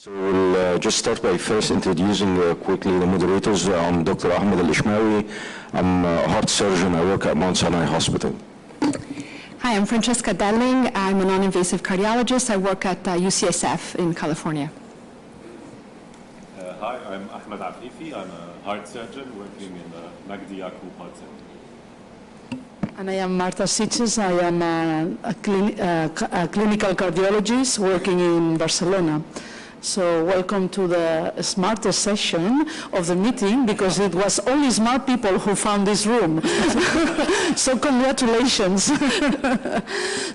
So we'll just start by first introducing quickly the moderators. I'm Dr. Ahmed Al-Ishmawi. I'm a heart surgeon. I work at Mount Sinai Hospital. Hi, I'm Francesca Delling. I'm a non-invasive cardiologist. I work at UCSF in California. Hi, I'm Ahmed Afifi. I'm a heart surgeon working in the Magdi Yaqub Heart Center. And I am Marta Sitges. I am a clinical cardiologist working in Barcelona. So welcome to the smartest session of the meeting, because it was only smart people who found this room. So congratulations.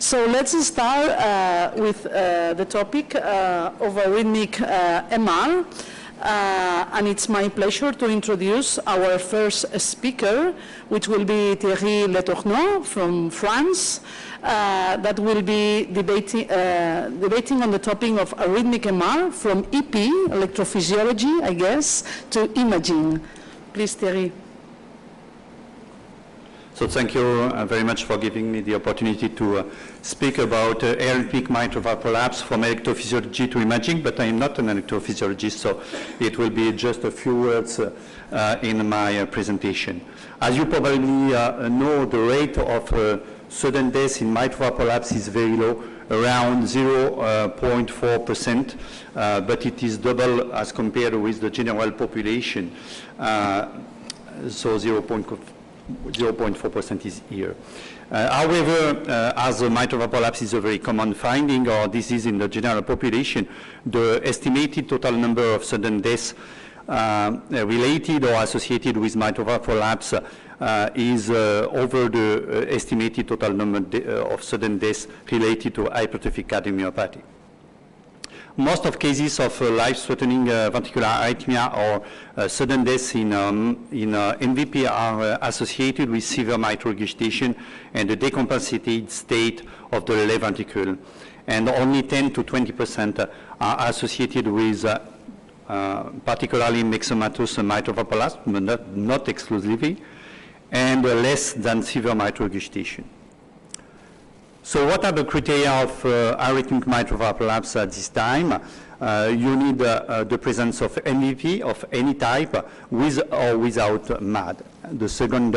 So let's start with the topic of arrhythmic MR. And it's my pleasure to introduce our first speaker, which will be Thierry Letourneau from France, that will be debating on the topic of arrhythmic MR from EP, electrophysiology, I guess, to imaging. Please, Thierry. So thank you very much for giving me the opportunity to speak about arrhythmic mitral valve prolapse from electrophysiology to imaging, but I am not an electrophysiologist, so it will be just a few words in my presentation. As you probably know, the rate of sudden death in mitral valve prolapse is very low, around 0.4%, but it is double as compared with the general population, so 0.4% is here. However, as mitral valve prolapse is a very common finding or disease in the general population, the estimated total number of sudden deaths related or associated with mitral valve prolapse is over the estimated total number of sudden deaths related to hypertrophic cardiomyopathy. Most of cases of life-threatening ventricular arrhythmia or sudden deaths in MVP are associated with severe mitral regurgitation and the decompensated state of the left ventricle. And only 10 to 20% are associated with particularly myxomatous mitral valve prolapse, but not exclusively, and less than severe mitral regurgitation. So what are the criteria of arrhythmic mitral valve prolapse at this time? You need the presence of MVP of any type with or without MAD. The second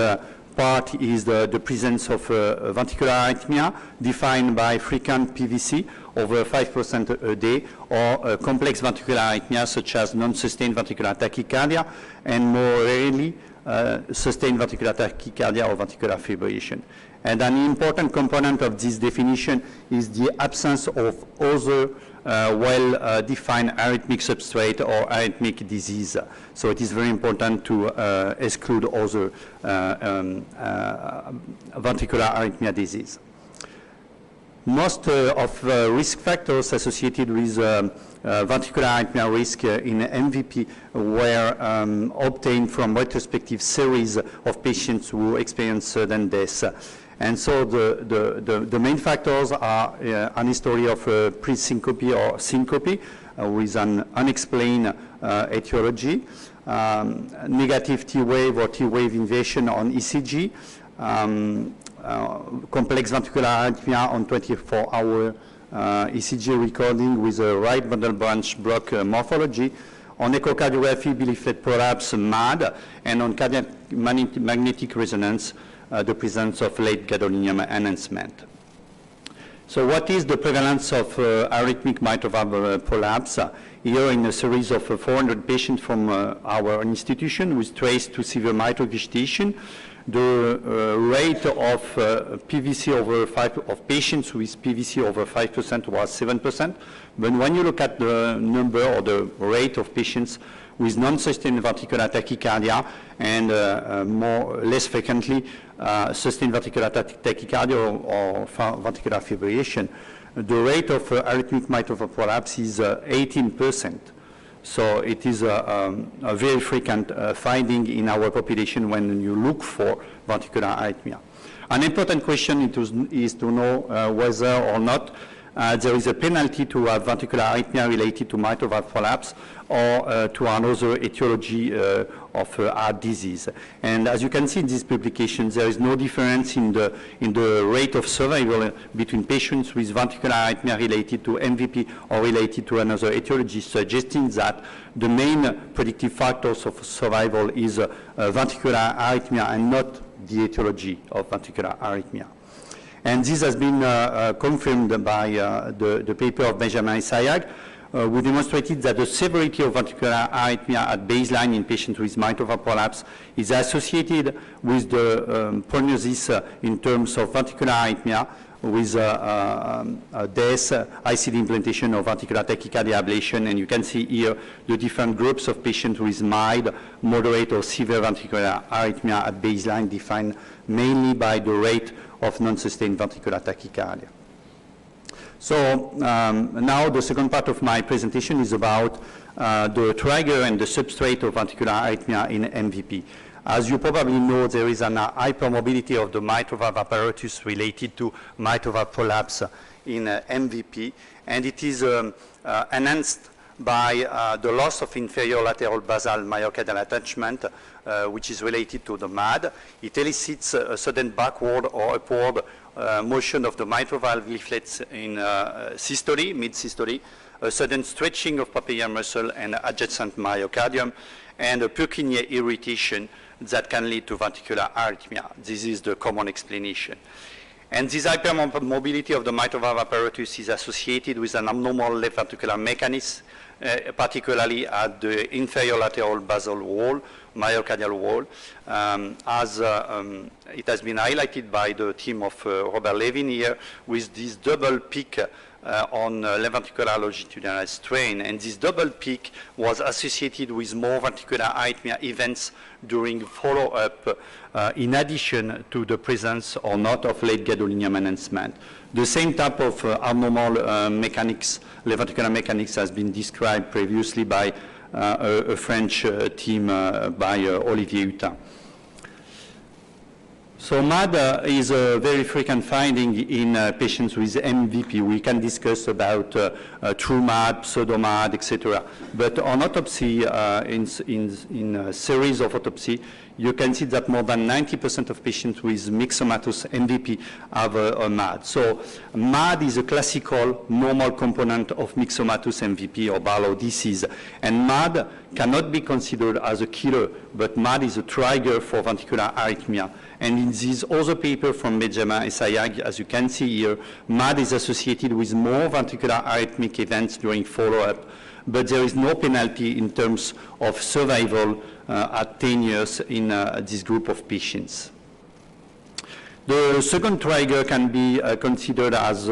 part is the presence of ventricular arrhythmia defined by frequent PVC over 5% a day, or complex ventricular arrhythmia such as non-sustained ventricular tachycardia and more rarely sustained ventricular tachycardia or ventricular fibrillation. And an important component of this definition is the absence of other well-defined arrhythmic substrate or arrhythmic disease. So it is very important to exclude other ventricular arrhythmia disease. Most of risk factors associated with ventricular arrhythmia risk in MVP were obtained from retrospective series of patients who experienced sudden death. And so the main factors are an history of pre-syncope or syncope with an unexplained etiology, negative T-wave or T-wave invasion on ECG, complex ventricular arrhythmia on 24-hour ECG recording with a right bundle branch block morphology, on echocardiography leaflet prolapse MAD, and on cardiac magnetic resonance the presence of late gadolinium enhancement. So what is the prevalence of arrhythmic mitral valve prolapse? Here in a series of 400 patients from our institution with trace to severe mitral regurgitation, the rate of PVC over 5 of patients with PVC over 5% was 7%. But when you look at the number or the rate of patients with non-sustained ventricular tachycardia and less frequently sustained ventricular tachycardia or ventricular fibrillation, the rate of arrhythmic mitral valve prolapse is 18%. So it is a very frequent finding in our population when you look for ventricular arrhythmia. An important question is to know whether or not there is a penalty to have ventricular arrhythmia related to mitral valve prolapse or to another etiology of heart disease. And as you can see in this publication, there is no difference in the rate of survival between patients with ventricular arrhythmia related to MVP or related to another etiology, suggesting that the main predictive factors of survival is ventricular arrhythmia and not the etiology of ventricular arrhythmia. And this has been confirmed by the paper of Benjamin and Sayag. We demonstrated that the severity of ventricular arrhythmia at baseline in patients with mitral valve prolapse is associated with the prognosis in terms of ventricular arrhythmia with death, ICD implantation of ventricular tachycardia ablation, and you can see here the different groups of patients with mild, moderate, or severe ventricular arrhythmia at baseline, defined mainly by the rate of non-sustained ventricular tachycardia. So now the second part of my presentation is about the trigger and the substrate of ventricular arrhythmia in MVP. As you probably know, there is an hypermobility of the mitral valve apparatus related to mitral valve prolapse in MVP, and it is enhanced by the loss of inferior lateral basal myocardial attachment, which is related to the MAD. It elicits a sudden backward or upward motion of the mitral valve leaflets in systole, mid-systole, a sudden stretching of papillary muscle and adjacent myocardium, and a Purkinje irritation that can lead to ventricular arrhythmia. This is the common explanation. And this hypermobility of the mitral valve apparatus is associated with an abnormal left ventricular mechanism, particularly at the inferior lateral basal wall, myocardial wall, as it has been highlighted by the team of Robert Levin here, with this double peak on left ventricular longitudinal strain, and this double peak was associated with more ventricular arrhythmia events during follow-up, in addition to the presence or not of late gadolinium enhancement. The same type of abnormal mechanics, left ventricular mechanics, has been described previously by a French team by Olivier Hutin. So MAD is a very frequent finding in patients with MVP. We can discuss about true MAD, pseudo-MAD, etc. But on autopsy, in a series of autopsy, you can see that more than 90% of patients with myxomatous MVP have a MAD. So MAD is a classical normal component of myxomatous MVP or Barlow disease. And MAD cannot be considered as a killer, but MAD is a trigger for ventricular arrhythmia. And in this other paper from Benjamin and Sayag, as you can see here, MAD is associated with more ventricular arrhythmic events during follow-up, but there is no penalty in terms of survival at 10 years in this group of patients. The second trigger can be considered as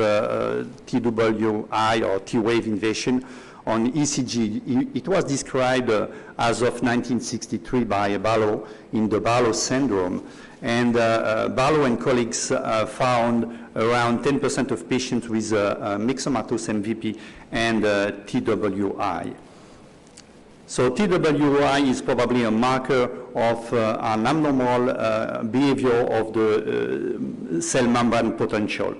TWI or T-wave invasion on ECG. It was described as of 1963 by Barlow in the Barlow syndrome. And Barlow and colleagues found around 10% of patients with myxomatous MVP and TWI. So TWI is probably a marker of an abnormal behavior of the cell membrane potential.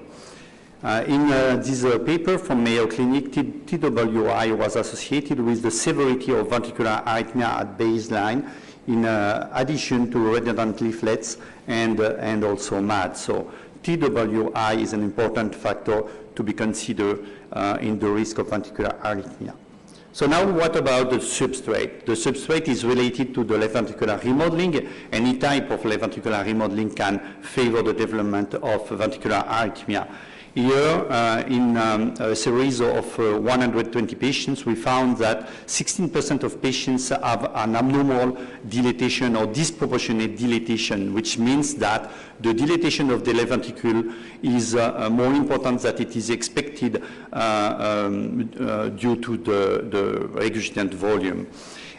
In this paper from Mayo Clinic, TWI was associated with the severity of ventricular arrhythmia at baseline, in addition to redundant leaflets and also MAD. So TWI is an important factor to be considered in the risk of ventricular arrhythmia. So now what about the substrate? The substrate is related to the left ventricular remodeling. Any type of left ventricular remodeling can favor the development of ventricular arrhythmia. Here, in a series of 120 patients, we found that 16% of patients have an abnormal dilatation or disproportionate dilatation, which means that the dilatation of the left ventricle is more important than it is expected due to the regurgitant volume.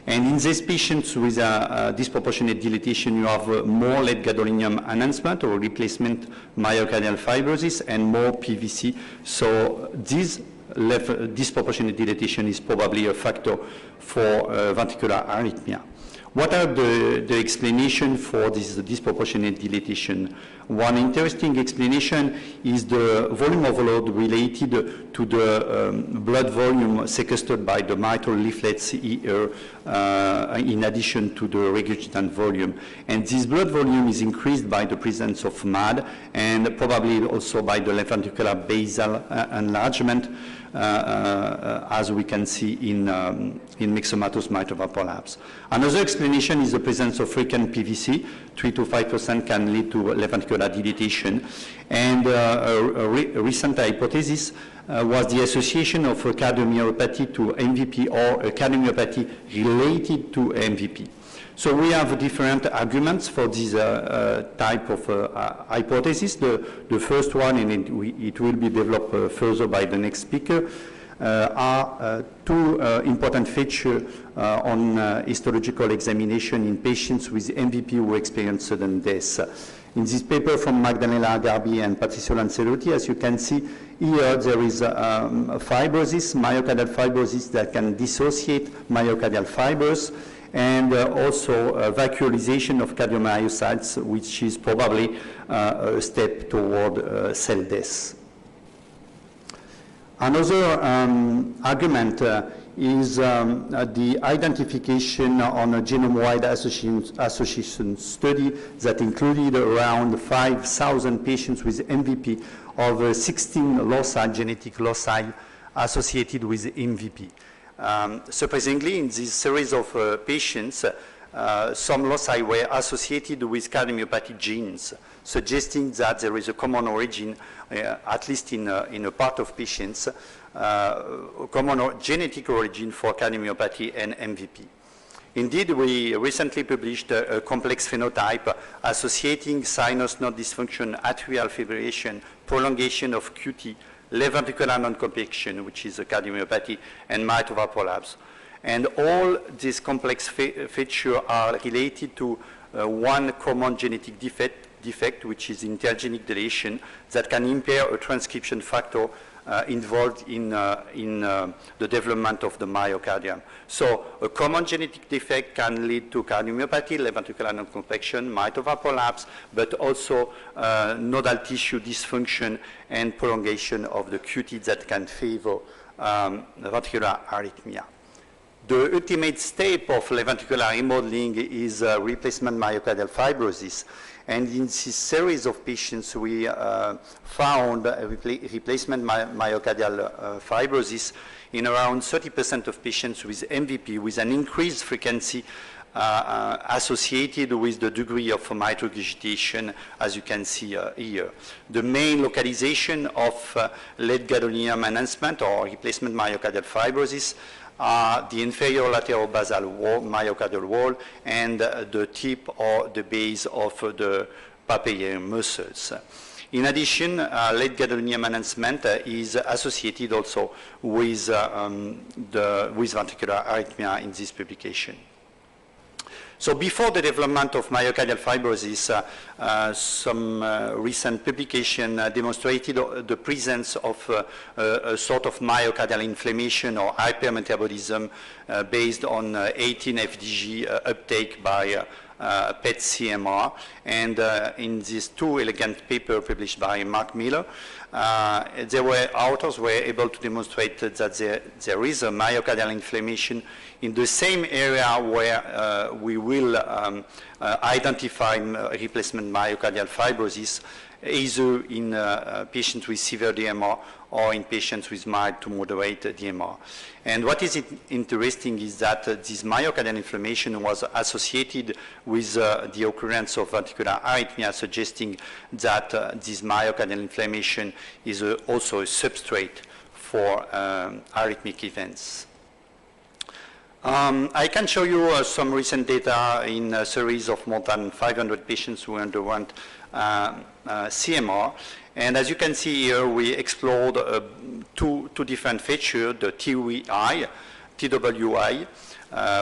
And in these patients with a disproportionate dilatation, you have more late gadolinium enhancement or replacement myocardial fibrosis and more PVC. So this disproportionate dilatation is probably a factor for ventricular arrhythmia. What are the explanation for this disproportionate dilatation? One interesting explanation is the volume overload related to the blood volume sequestered by the mitral leaflets here in addition to the regurgitant volume. And this blood volume is increased by the presence of MAD and probably also by the left ventricular basal enlargement, as we can see in myxomatous mitral valve prolapse. Another explanation is the presence of frequent PVC. 3 to 5% can lead to left ventricular dilatation. And a recent hypothesis was the association of cardiomyopathy to MVP or a cardiomyopathy related to MVP. So we have different arguments for this type of hypothesis. The first one, and it will be developed further by the next speaker, are two important features on histological examination in patients with MVP who experience sudden death. In this paper from Magdalena Garbi and Patricio Lancelotti, as you can see here, there is fibrosis, myocardial fibrosis that can dissociate myocardial fibers, and also vacuolization of cardiomyocytes, which is probably a step toward cell death. Another argument is the identification on a genome-wide association study that included around 5,000 patients with MVP of 16 loci, genetic loci associated with MVP. Surprisingly, in this series of patients, some loci were associated with cardiomyopathy genes, suggesting that there is a common origin, at least in a part of patients, common genetic origin for cardiomyopathy and MVP. Indeed, we recently published a complex phenotype associating sinus node dysfunction, atrial fibrillation, prolongation of QT, left ventricular non-completion, which is a cardiomyopathy, and mitral valve prolapse. And all these complex features are related to one common genetic defect, which is intergenic deletion, that can impair a transcription factor involved in the development of the myocardium. So a common genetic defect can lead to cardiomyopathy, left ventricular non-completion, mitral valve prolapse, but also nodal tissue dysfunction and prolongation of the QT that can favor ventricular arrhythmia. The ultimate step of left ventricular remodeling is replacement myocardial fibrosis. And in this series of patients, we found a replacement myocardial fibrosis in around 30% of patients with MVP, with an increased frequency associated with the degree of mitral regurgitation, as you can see here. The main localization of late gadolinium enhancement or replacement myocardial fibrosis are the inferior lateral basal wall, myocardial wall, and the tip or the base of the papillary muscles. In addition, late gadolinium enhancement is associated also with ventricular arrhythmia in this publication. So before the development of myocardial fibrosis, some recent publication demonstrated the presence of a sort of myocardial inflammation or hypermetabolism based on 18-FDG uptake by PET-CMR. And in these two elegant papers published by Mark Miller, authors were able to demonstrate that there is a myocardial inflammation in the same area where we will identify replacement myocardial fibrosis, either in patients with severe DMR or in patients with mild to moderate DMR. And what is interesting is that this myocardial inflammation was associated with the occurrence of ventricular arrhythmia, suggesting that this myocardial inflammation is also a substrate for arrhythmic events. I can show you some recent data in a series of more than 500 patients who underwent CMR. And as you can see here, we explored two different features, the TWI,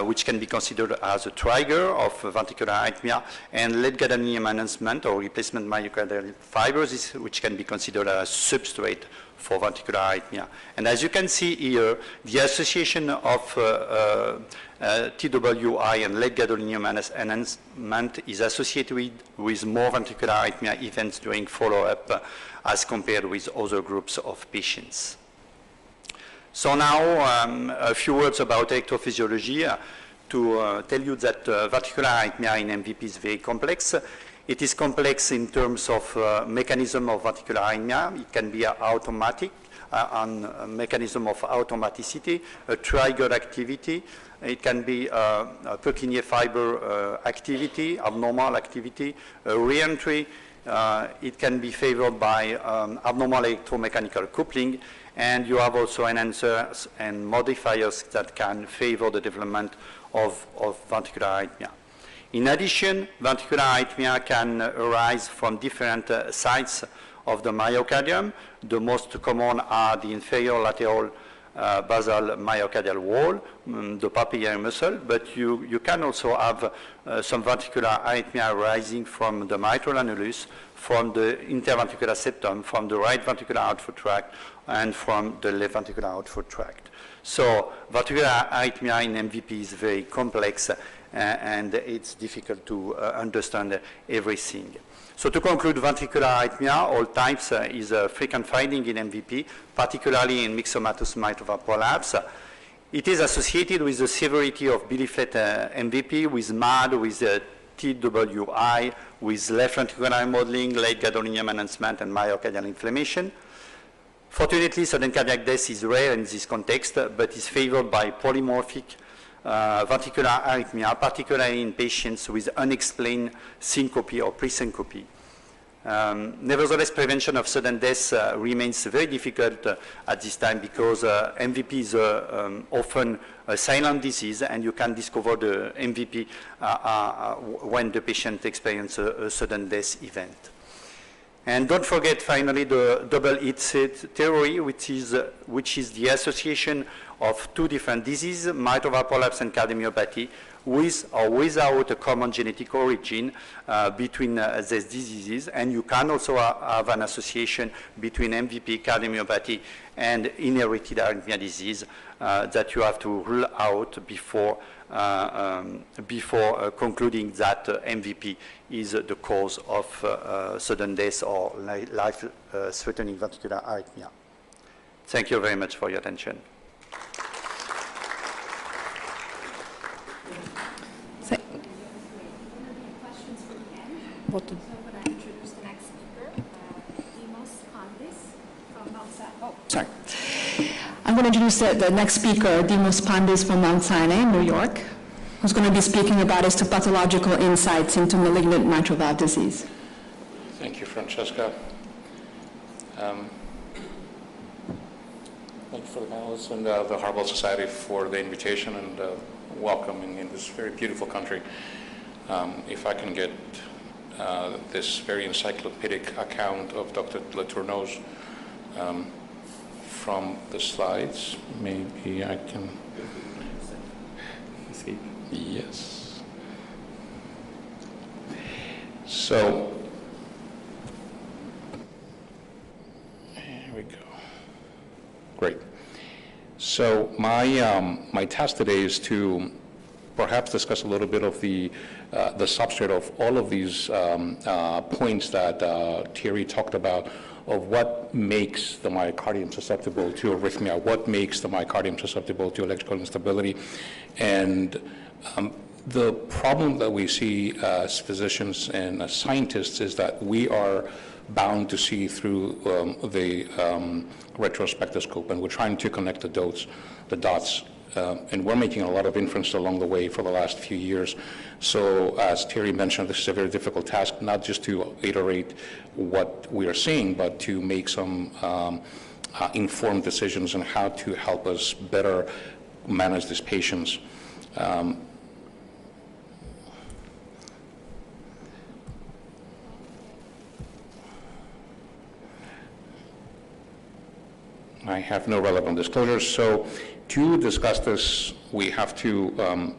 which can be considered as a trigger of ventricular arrhythmia, and late gadolinium enhancement or replacement myocardial fibrosis, which can be considered as substrate for ventricular arrhythmia. And as you can see here, the association of TWI and late gadolinium enhancement is associated with more ventricular arrhythmia events during follow-up as compared with other groups of patients. So now a few words about electrophysiology to tell you that ventricular arrhythmia in MVP is very complex. It is complex in terms of mechanism of ventricular arrhythmia. It can be automatic, on a mechanism of automaticity, a trigger activity. It can be a Purkinje fiber activity, abnormal activity, a re-entry. It can be favored by abnormal electromechanical coupling, and you have also enhancers and modifiers that can favor the development of ventricular arrhythmia. In addition, ventricular arrhythmia can arise from different sites of the myocardium. The most common are the inferior lateral basal myocardial wall, the papillary muscle, but you can also have some ventricular arrhythmia arising from the mitral annulus, from the interventricular septum, from the right ventricular outflow tract, and from the left ventricular outflow tract. So ventricular arrhythmia in MVP is very complex, and it's difficult to understand everything. So to conclude, ventricular arrhythmia, all types, is a frequent finding in MVP, particularly in myxomatous mitral valve prolapse. It is associated with the severity of billy-flat MVP, with MAD, with TWI, with left ventricular remodeling, late gadolinium enhancement, and myocardial inflammation. Fortunately, sudden cardiac death is rare in this context, but is favored by polymorphic ventricular arrhythmia, particularly in patients with unexplained syncope or presyncope. Nevertheless, prevention of sudden death remains very difficult at this time because MVP is often a silent disease, and you can discover the MVP when the patient experiences a sudden death event. And don't forget, finally, the double hit theory, which is the association of two different diseases, mitral valve prolapse and cardiomyopathy, with or without a common genetic origin between these diseases. And you can also have an association between MVP, cardiomyopathy, and inherited arrhythmia disease that you have to rule out before concluding that MVP is the cause of sudden death or life-threatening ventricular arrhythmia. Thank you very much for your attention. What? So I'm going to introduce the next speaker, Dimos Pandis from Mount Sinai. Oh, Sorry. I'm going to introduce the next speaker, Dimos Pandis from Mount Sinai, New York, who's going to be speaking about histopathological insights into malignant mitral valve disease. Thank you, Francesca. Thank you for the panelists and the Heart Valve Society for the invitation and welcoming in this very beautiful country. If I can get this very encyclopedic account of Dr. Letourneau's from the slides. Maybe I can see. Yes. So, here we go. Great. So my task today is to perhaps discuss a little bit of the substrate of all of these points that Thierry talked about, of what makes the myocardium susceptible to arrhythmia, what makes the myocardium susceptible to electrical instability. And the problem that we see as physicians and as scientists is that we are bound to see through the retrospectoscope, and we're trying to connect the dots. And we're making a lot of inference along the way for the last few years. So as Thierry mentioned, this is a very difficult task, not just to iterate what we are seeing, but to make some informed decisions on how to help us better manage these patients. I have no relevant disclosures. So to discuss this, we have to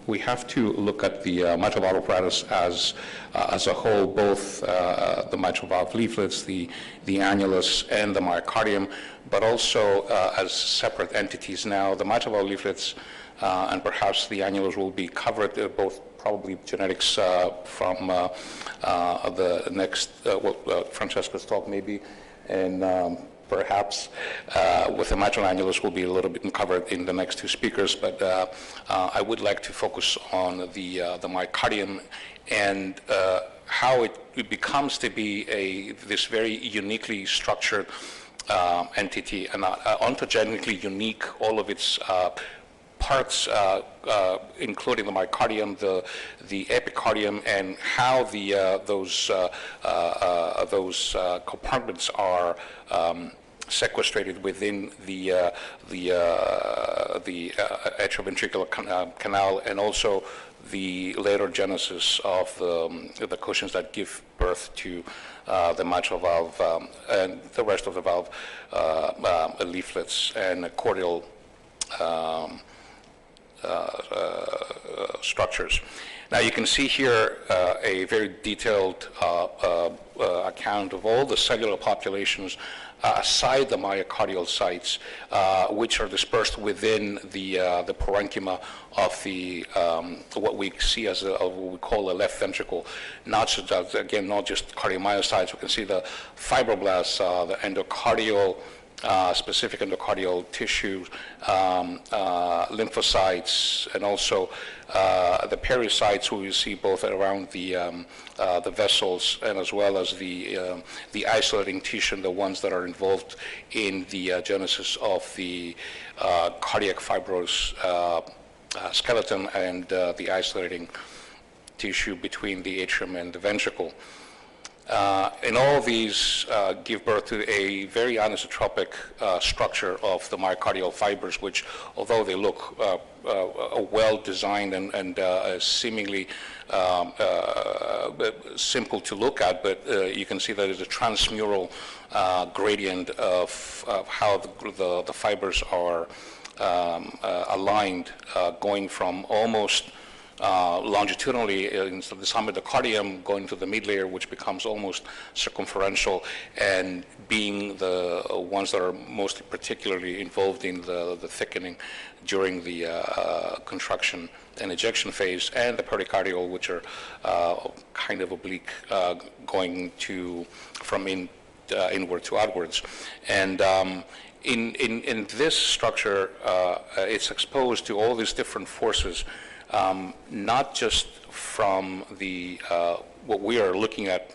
we have to look at the mitral valve apparatus as a whole, both the mitral valve leaflets, the annulus, and the myocardium, but also as separate entities. Now, the mitral valve leaflets and perhaps the annulus will be covered, both probably genetics from the next, Francesca's talk maybe, and perhaps with the mitral annulus will be a little bit covered in the next two speakers, but I would like to focus on the myocardium and how it becomes to be this very uniquely structured entity and ontogenically unique, all of its parts, including the myocardium, the epicardium, and how those compartments are sequestrated within the atrioventricular canal, and also the later genesis of the cushions that give birth to the mitral valve and the rest of the valve leaflets and cordial structures. Now you can see here a very detailed account of all the cellular populations aside the myocardial sites, which are dispersed within the parenchyma of the what we see as what we call a left ventricle. Not just, again, not just cardiomyocytes. We can see the fibroblasts, the endocardial. Specific endocardial tissue, lymphocytes, and also the pericytes, who you see both around the vessels, and as well as the isolating tissue, the ones that are involved in the genesis of the cardiac fibrous skeleton, and the isolating tissue between the atrium and the ventricle. And all of these give birth to a very anisotropic structure of the myocardial fibers, which, although they look well designed and seemingly simple to look at, but you can see that there's a transmural gradient of how the fibers are aligned, going from almost longitudinally into the summit of the cardium, going to the mid layer, which becomes almost circumferential, and being the ones that are most particularly involved in the thickening during the contraction and ejection phase, and the pericardial, which are kind of oblique, going from inward to outwards. And in this structure, it's exposed to all these different forces, not just from what we are looking at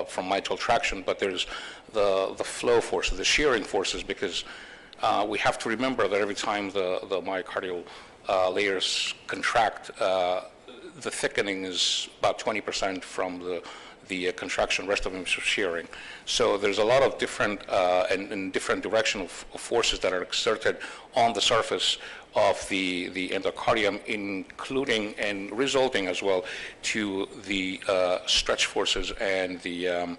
from mitral traction, but there's the flow forces, the shearing forces, because we have to remember that every time the myocardial layers contract, the thickening is about 20% from the contraction, rest of them is shearing. So there's a lot of different and different directional forces that are exerted on the surface of the endocardium, including and resulting as well to the stretch forces and the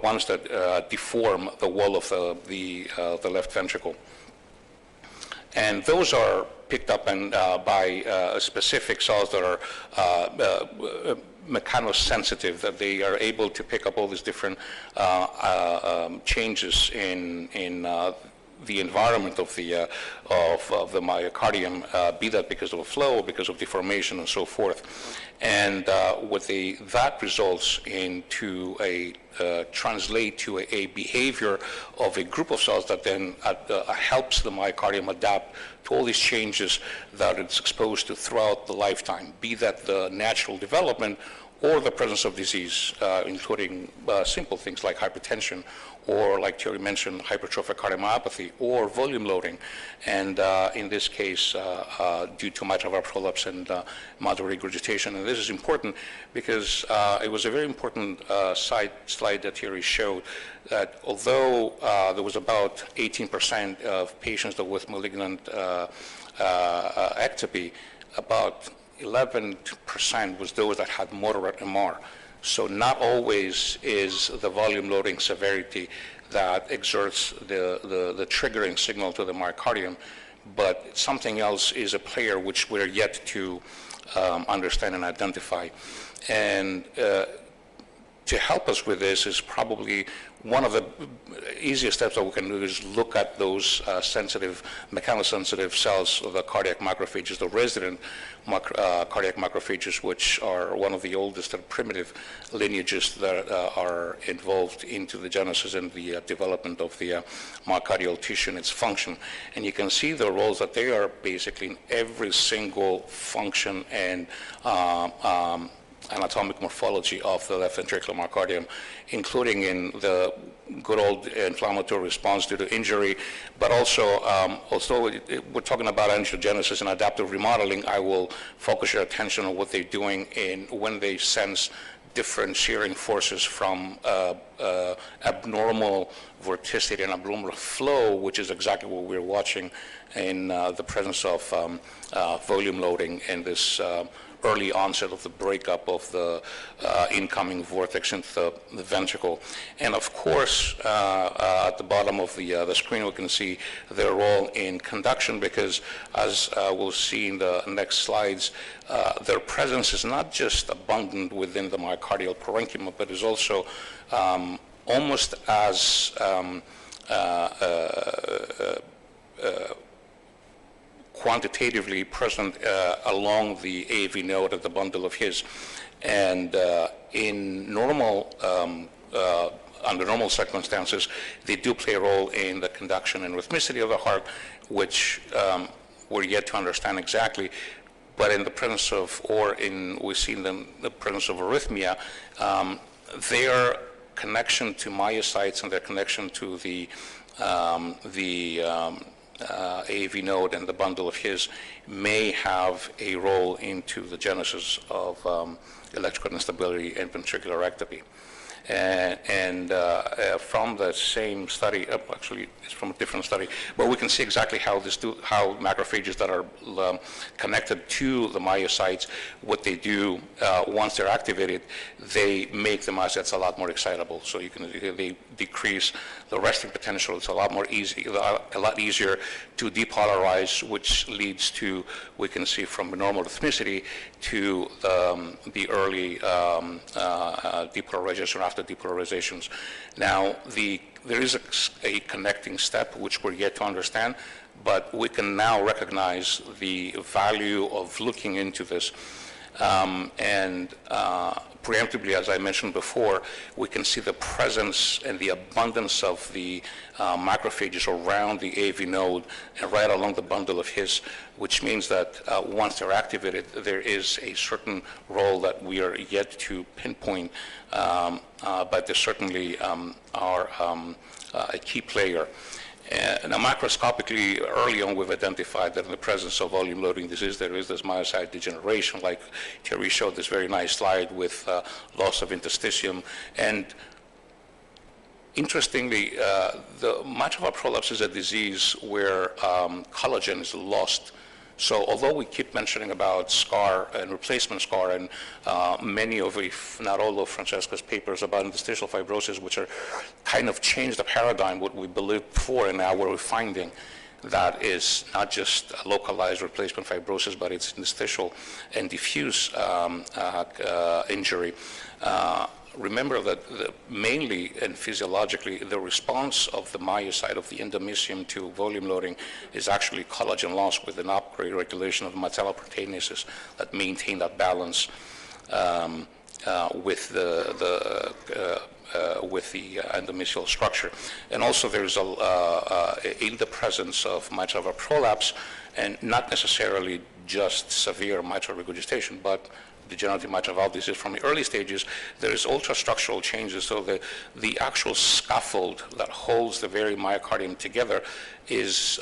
ones that deform the wall of the left ventricle. And those are picked up by specific cells that are mechanosensitive, that they are able to pick up all these different changes in the environment of the myocardium, be that because of a flow or because of deformation and so forth. And that results into translate to a behavior of a group of cells that then helps the myocardium adapt to all these changes that it's exposed to throughout the lifetime, be that the natural development or the presence of disease, including simple things like hypertension, or like Thierry mentioned, hypertrophic cardiomyopathy, or volume loading, and in this case, due to mitral valve prolapse and mitral regurgitation. And this is important because it was a very important slide that Thierry showed, that although there was about 18% of patients that with malignant ectopy, about 11% was those that had moderate MR. So not always is the volume loading severity that exerts the triggering signal to the myocardium but something else is a player which we're yet to understand and identify. And to help us with this is probably one of the easiest steps that we can do is look at those mechanosensitive cells of the cardiac macrophages, the resident cardiac macrophages, which are one of the oldest and primitive lineages that are involved into the genesis and the development of the myocardial tissue and its function. And you can see the roles that they are basically in every single function and anatomic morphology of the left ventricular myocardium, including in the good old inflammatory response due to injury, but also, although we're talking about angiogenesis and adaptive remodeling, I will focus your attention on what they're doing when they sense different shearing forces from abnormal vorticity and abnormal flow, which is exactly what we're watching in the presence of volume loading and this early onset of the breakup of the incoming vortex into the ventricle. And of course, at the bottom of the screen, we can see their role in conduction, because as we'll see in the next slides, their presence is not just abundant within the myocardial parenchyma, but is also almost as quantitatively present along the AV node at the bundle of His. And in normal, under normal circumstances, they do play a role in the conduction and rhythmicity of the heart, which we're yet to understand exactly. But in the presence of, we see in the presence of arrhythmia, their connection to myocytes and their connection to the AV node and the bundle of His may have a role into the genesis of electrical instability and ventricular ectopy. And from the same study, actually it's from a different study, but we can see exactly how macrophages that are connected to the myocytes, what they do once they're activated, they make the myocytes a lot more excitable. So they decrease the resting potential. It's a lot easier to depolarize, which leads to, we can see from normal rhythmicity to the early depolarization or after depolarizations. Now, there is a connecting step which we're yet to understand, but we can now recognize the value of looking into this. Preemptively, as I mentioned before, we can see the presence and the abundance of the macrophages around the AV node and right along the bundle of His, which means that once they're activated, there is a certain role that we are yet to pinpoint, but they certainly are a key player. Now, macroscopically, early on, we've identified that in the presence of volume loading disease, there is this myocyte degeneration, like Thierry showed this very nice slide with loss of interstitium. And interestingly, the mitral prolapse is a disease where collagen is lost. So although we keep mentioning about scar and replacement scar, and many of, if not all of Francesca's papers about interstitial fibrosis, which are kind of changed the paradigm, what we believed before, and now we're finding that is not just localized replacement fibrosis, but it's interstitial and diffuse injury. Remember that mainly and physiologically, the response of the myocyte of the endomysium to volume loading is actually collagen loss with an upgrade regulation of metalloproteinases that maintain that balance with the endomysial structure. And also there's in the presence of mitral valve prolapse, and not necessarily just severe mitral regurgitation, but degenerative mitral valve disease from the early stages, there is ultrastructural changes. So the actual scaffold that holds the very myocardium together is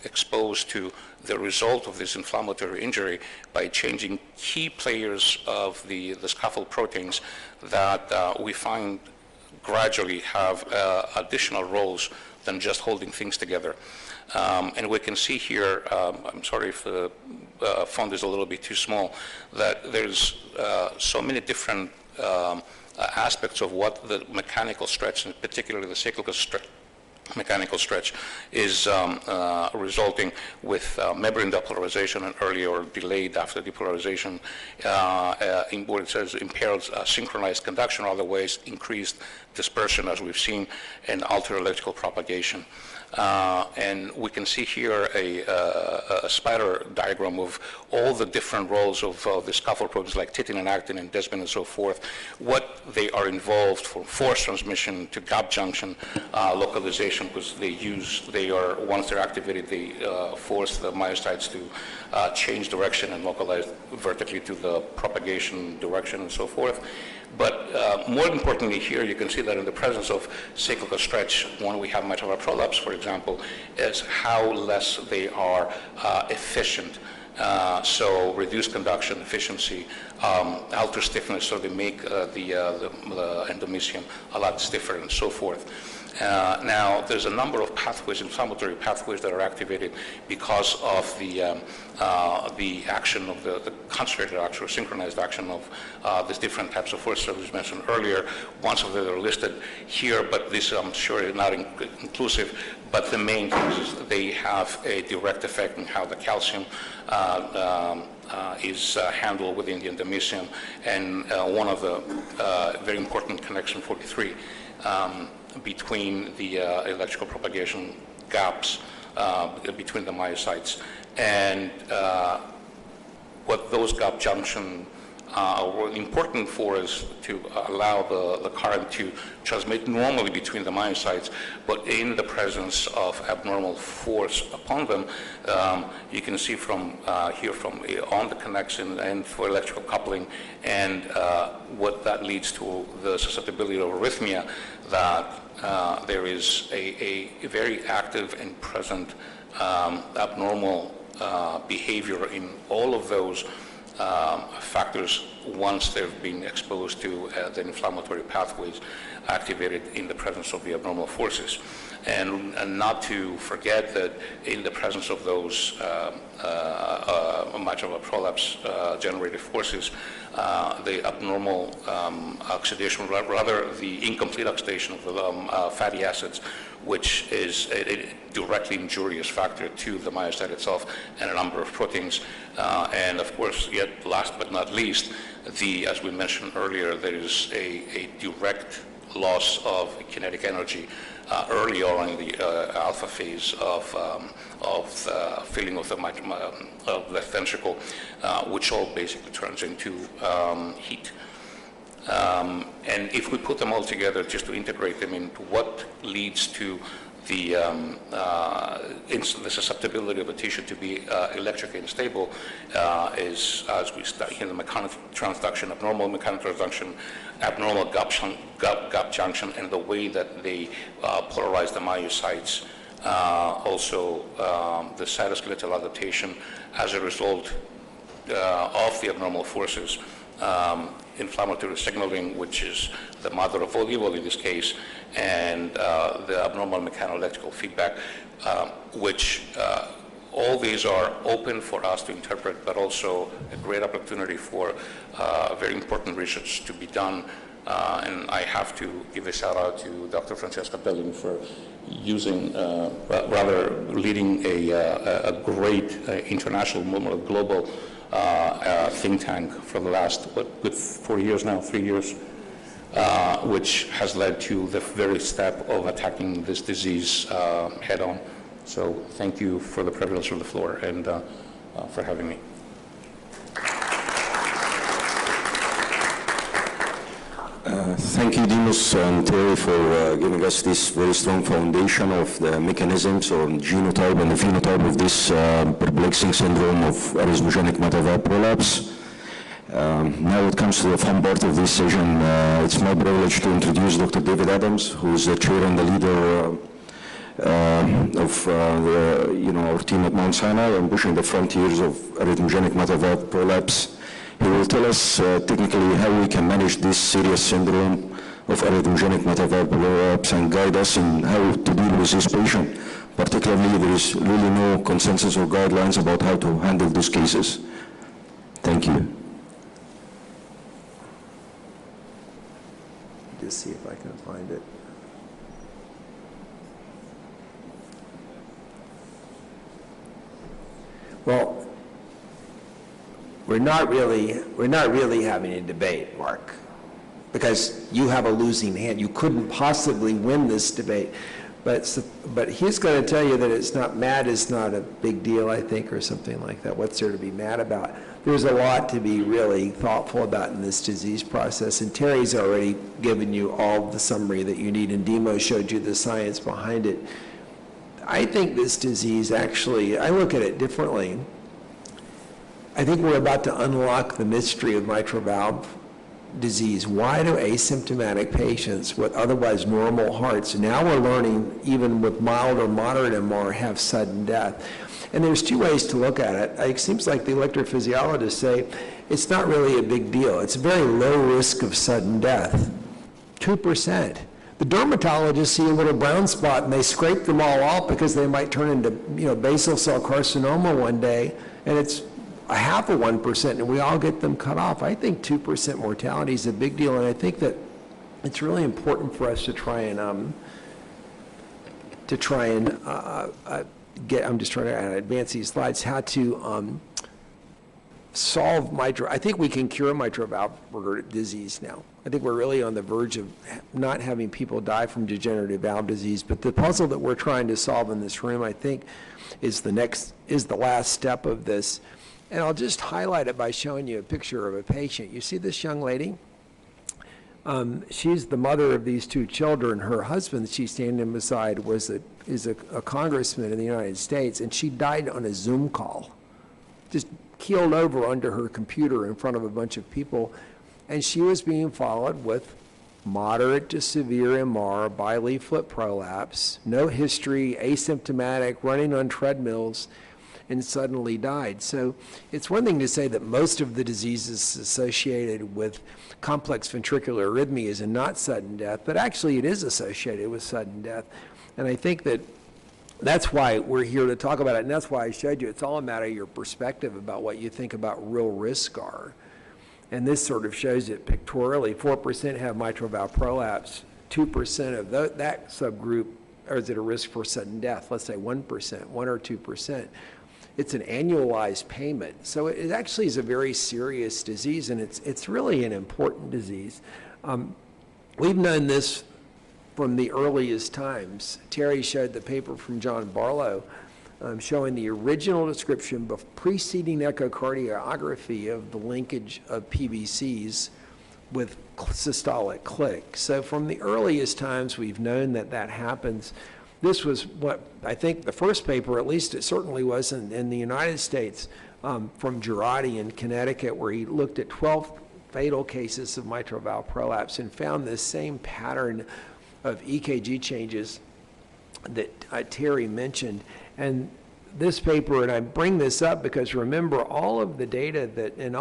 exposed to the result of this inflammatory injury by changing key players of the scaffold proteins that we find gradually have additional roles than just holding things together. And we can see here, I'm sorry if the font is a little bit too small, that there's so many different aspects of what the mechanical stretch, and particularly the cyclical mechanical stretch is resulting with membrane depolarization and early or delayed after depolarization, in what it says impaired synchronized conduction, or otherwise increased dispersion, as we've seen, and altered electrical propagation. And we can see here a spider diagram of all the different roles of the scaffold proteins like titin and actin and desmin and so forth, what they are involved from force transmission to gap junction localization, because once they're activated, they force the myocytes to change direction and localize vertically to the propagation direction and so forth. But more importantly here, you can see that in the presence of cyclical stretch, when we have mitral valve prolapse, for example, is how less they are efficient. So reduced conduction efficiency, alter stiffness, so they make the endomysium a lot stiffer and so forth. Now, there's a number of pathways, inflammatory pathways, that are activated because of the action of the concentrated action or synchronized action of these different types of forces, as mentioned earlier. Once of them are listed here, but this I'm sure is not inclusive. But the main thing is they have a direct effect on how the calcium is handled within the endomysium, and one of the very important connection 43. Between the electrical propagation gaps between the myocytes, and what those gap junction were important for is to allow the current to transmit normally between the myocytes, but in the presence of abnormal force upon them, you can see from here on the connection and for electrical coupling, and what that leads to the susceptibility of arrhythmia, that there is a very active and present abnormal behavior in all of those factors once they've been exposed to the inflammatory pathways activated in the presence of the abnormal forces. And not to forget that in the presence of those mitral valve prolapse generated forces, the abnormal oxidation, rather the incomplete oxidation of the fatty acids, which is a directly injurious factor to the myocyte itself and a number of proteins. And of course, yet last but not least, as we mentioned earlier, there is a direct loss of kinetic energy early on in the alpha phase of filling of the left ventricle, which all basically turns into heat. And if we put them all together, just to integrate them into what leads to the susceptibility of a tissue to be electrically unstable, is, as we study in the mechanical transduction, abnormal mechanical transduction, abnormal gap junction, and the way that they polarize the myocytes. Also, the cytoskeletal adaptation as a result of the abnormal forces, inflammatory signaling, which is the mother of all evil in this case, and the abnormal mechanoelectrical feedback, which all these are open for us to interpret, but also a great opportunity for very important research to be done. And I have to give a shout out to Dr. Francesca Belling for using, rather leading a great international, global think tank for the last, good 4 years now, 3 years, which has led to the very step of attacking this disease head on. So thank you for the privilege of the floor and for having me. Thank you, Demos and Terry, for giving us this very strong foundation of the mechanisms or genotype and the phenotype of this perplexing syndrome of arrhythmogenic mitral valve prolapse. Now it comes to the fun part of this session. It's my privilege to introduce Dr. David Adams, who is the chair and the leader of our team at Mount Sinai and pushing the frontiers of arrhythmogenic mitral valve prolapse. He will tell us technically how we can manage this serious syndrome of arrhythmogenic mitral valve prolapse and guide us in how to deal with this patient. Particularly, there is really no consensus or guidelines about how to handle these cases. Thank you. Just see if I can find it. Well, we're not really having a debate, Mark, because you have a losing hand. You couldn't possibly win this debate. But he's going to tell you that it's not, mad is not a big deal, I think, or something like that. What's there to be mad about? There's a lot to be really thoughtful about in this disease process, and Terry's already given you all the summary that you need, and Demo showed you the science behind it. I think this disease actually, I look at it differently. I think we're about to unlock the mystery of mitral valve disease. Why do asymptomatic patients with otherwise normal hearts, now we're learning even with mild or moderate MR, have sudden death? And there's two ways to look at it. It seems like the electrophysiologists say it's not really a big deal. It's a very low risk of sudden death, 2%. The dermatologists see a little brown spot and they scrape them all off because they might turn into, basal cell carcinoma one day, and it's a half of 1%, and we all get them cut off. I think 2% mortality is a big deal, and I think that it's really important for us to try and get. I'm just trying to advance these slides. How to solve mitral. I think we can cure mitral valve disease now. I think we're really on the verge of not having people die from degenerative valve disease. But the puzzle that we're trying to solve in this room, I think, is the last step of this. And I'll just highlight it by showing you a picture of a patient. You see this young lady? She's the mother of these two children. Her husband that she's standing beside is a congressman in the United States, and she died on a Zoom call. Just keeled over under her computer in front of a bunch of people, and she was being followed with moderate to severe MR, bileaflet prolapse, no history, asymptomatic, running on treadmills, and suddenly died. So it's one thing to say that most of the diseases associated with complex ventricular arrhythmias and not sudden death, but actually it is associated with sudden death. And I think that that's why we're here to talk about it, and that's why I showed you it's all a matter of your perspective about what you think about real risk are. And this sort of shows it pictorially. 4% have mitral valve prolapse, 2% of that subgroup is at a risk for sudden death, let's say 1%, 1 or 2%. It's an annualized payment. So it actually is a very serious disease, and it's really an important disease. We've known this from the earliest times. Terry showed the paper from John Barlow showing the original description of preceding echocardiography of the linkage of PVCs with systolic click. So from the earliest times, we've known that that happens. This was what I think the first paper, at least it certainly was in the United States, from Girardi in Connecticut, where he looked at 12 fatal cases of mitral valve prolapse and found this same pattern of EKG changes that Terry mentioned. And this paper, and I bring this up because remember all of the data that, and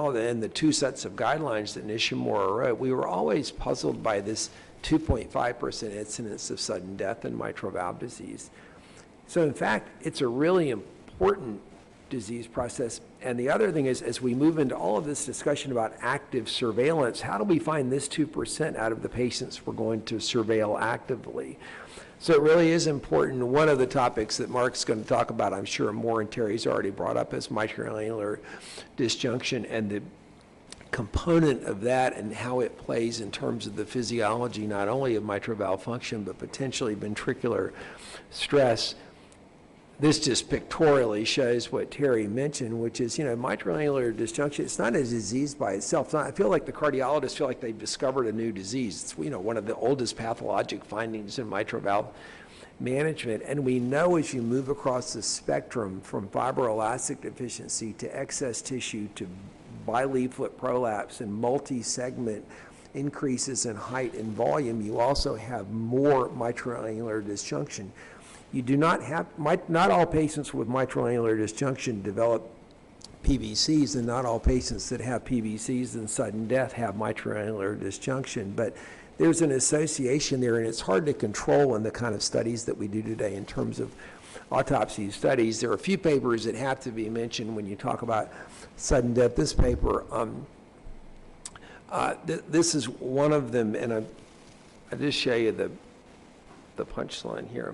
the two sets of guidelines that Nishimura wrote, we were always puzzled by this 2.5% incidence of sudden death in mitral valve disease. So in fact, it's a really important disease process. And the other thing is, as we move into all of this discussion about active surveillance, how do we find this 2% out of the patients we're going to surveil actively? So it really is important. One of the topics that Mark's going to talk about, I'm sure more, and Terry's already brought up, is mitral annular disjunction and the component of that and how it plays in terms of the physiology, not only of mitral valve function, but potentially ventricular stress. This just pictorially shows what Terry mentioned, which is, mitral annular disjunction, it's not a disease by itself. I feel like the cardiologists feel like they've discovered a new disease. It's, one of the oldest pathologic findings in mitral valve management. And we know as you move across the spectrum from fibroelastic deficiency to excess tissue to bileaflet prolapse and multi-segment increases in height and volume, you also have more mitral annular disjunction. You do not have, not all patients with mitral annular disjunction develop PVCs, and not all patients that have PVCs and sudden death have mitral annular disjunction, but there's an association there, and it's hard to control in the kind of studies that we do today in terms of autopsy studies. There are a few papers that have to be mentioned when you talk about sudden death. This paper, this is one of them, and I just show you the punchline here.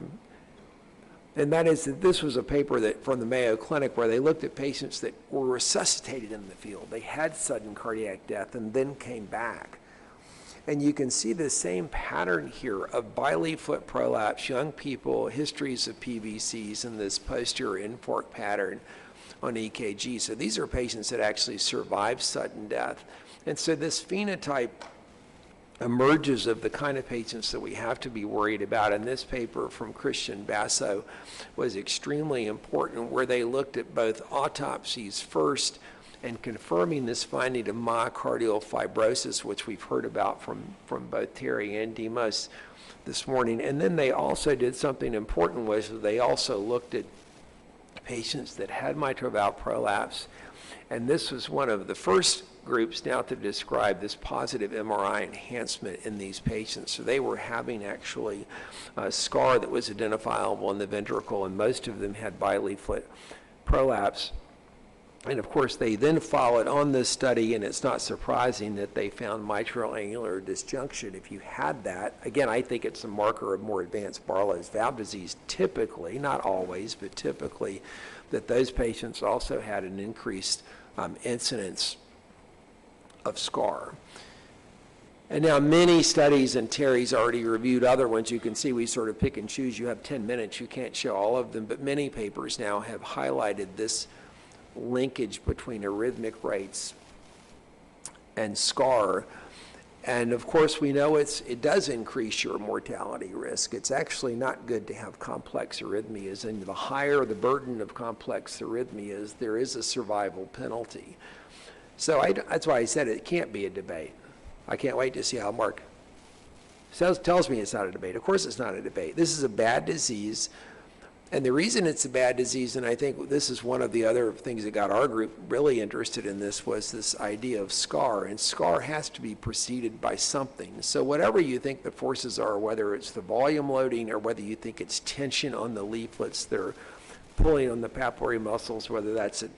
And that is that this was a paper that from the Mayo Clinic where they looked at patients that were resuscitated in the field. They had sudden cardiac death and then came back. And you can see the same pattern here of bileaflet prolapse, young people, histories of PVCs, and this posterior infarct pattern on EKG. So these are patients that actually survived sudden death. And so this phenotype emerges of the kind of patients that we have to be worried about. And this paper from Christian Basso was extremely important, where they looked at both autopsies first and confirming this finding of myocardial fibrosis, which we've heard about from both Terry and Demos this morning. And then they also did something important, was they also looked at patients that had mitral valve prolapse. And this was one of the first groups now to describe this positive MRI enhancement in these patients. So they were having actually a scar that was identifiable in the ventricle, and most of them had bileaflet prolapse. And of course, they then followed on this study, and it's not surprising that they found mitral angular disjunction. If you had that, again, I think it's a marker of more advanced Barlow's valve disease, typically, not always, but typically, that those patients also had an increased incidence of scar. And now many studies, and Terry's already reviewed other ones, you can see we sort of pick and choose. You have 10 minutes, you can't show all of them, but many papers now have highlighted this linkage between arrhythmic rates and scar. And of course, we know it does increase your mortality risk. It's actually not good to have complex arrhythmias, and the higher the burden of complex arrhythmias, there is a survival penalty. So that's why I said it can't be a debate. I can't wait to see how Mark tells me it's not a debate. Of course it's not a debate. This is a bad disease. And the reason it's a bad disease, and I think this is one of the other things that got our group really interested in this, was this idea of scar. And scar has to be preceded by something. So whatever you think the forces are, whether it's the volume loading or whether you think it's tension on the leaflets that are pulling on the papillary muscles, whether that's a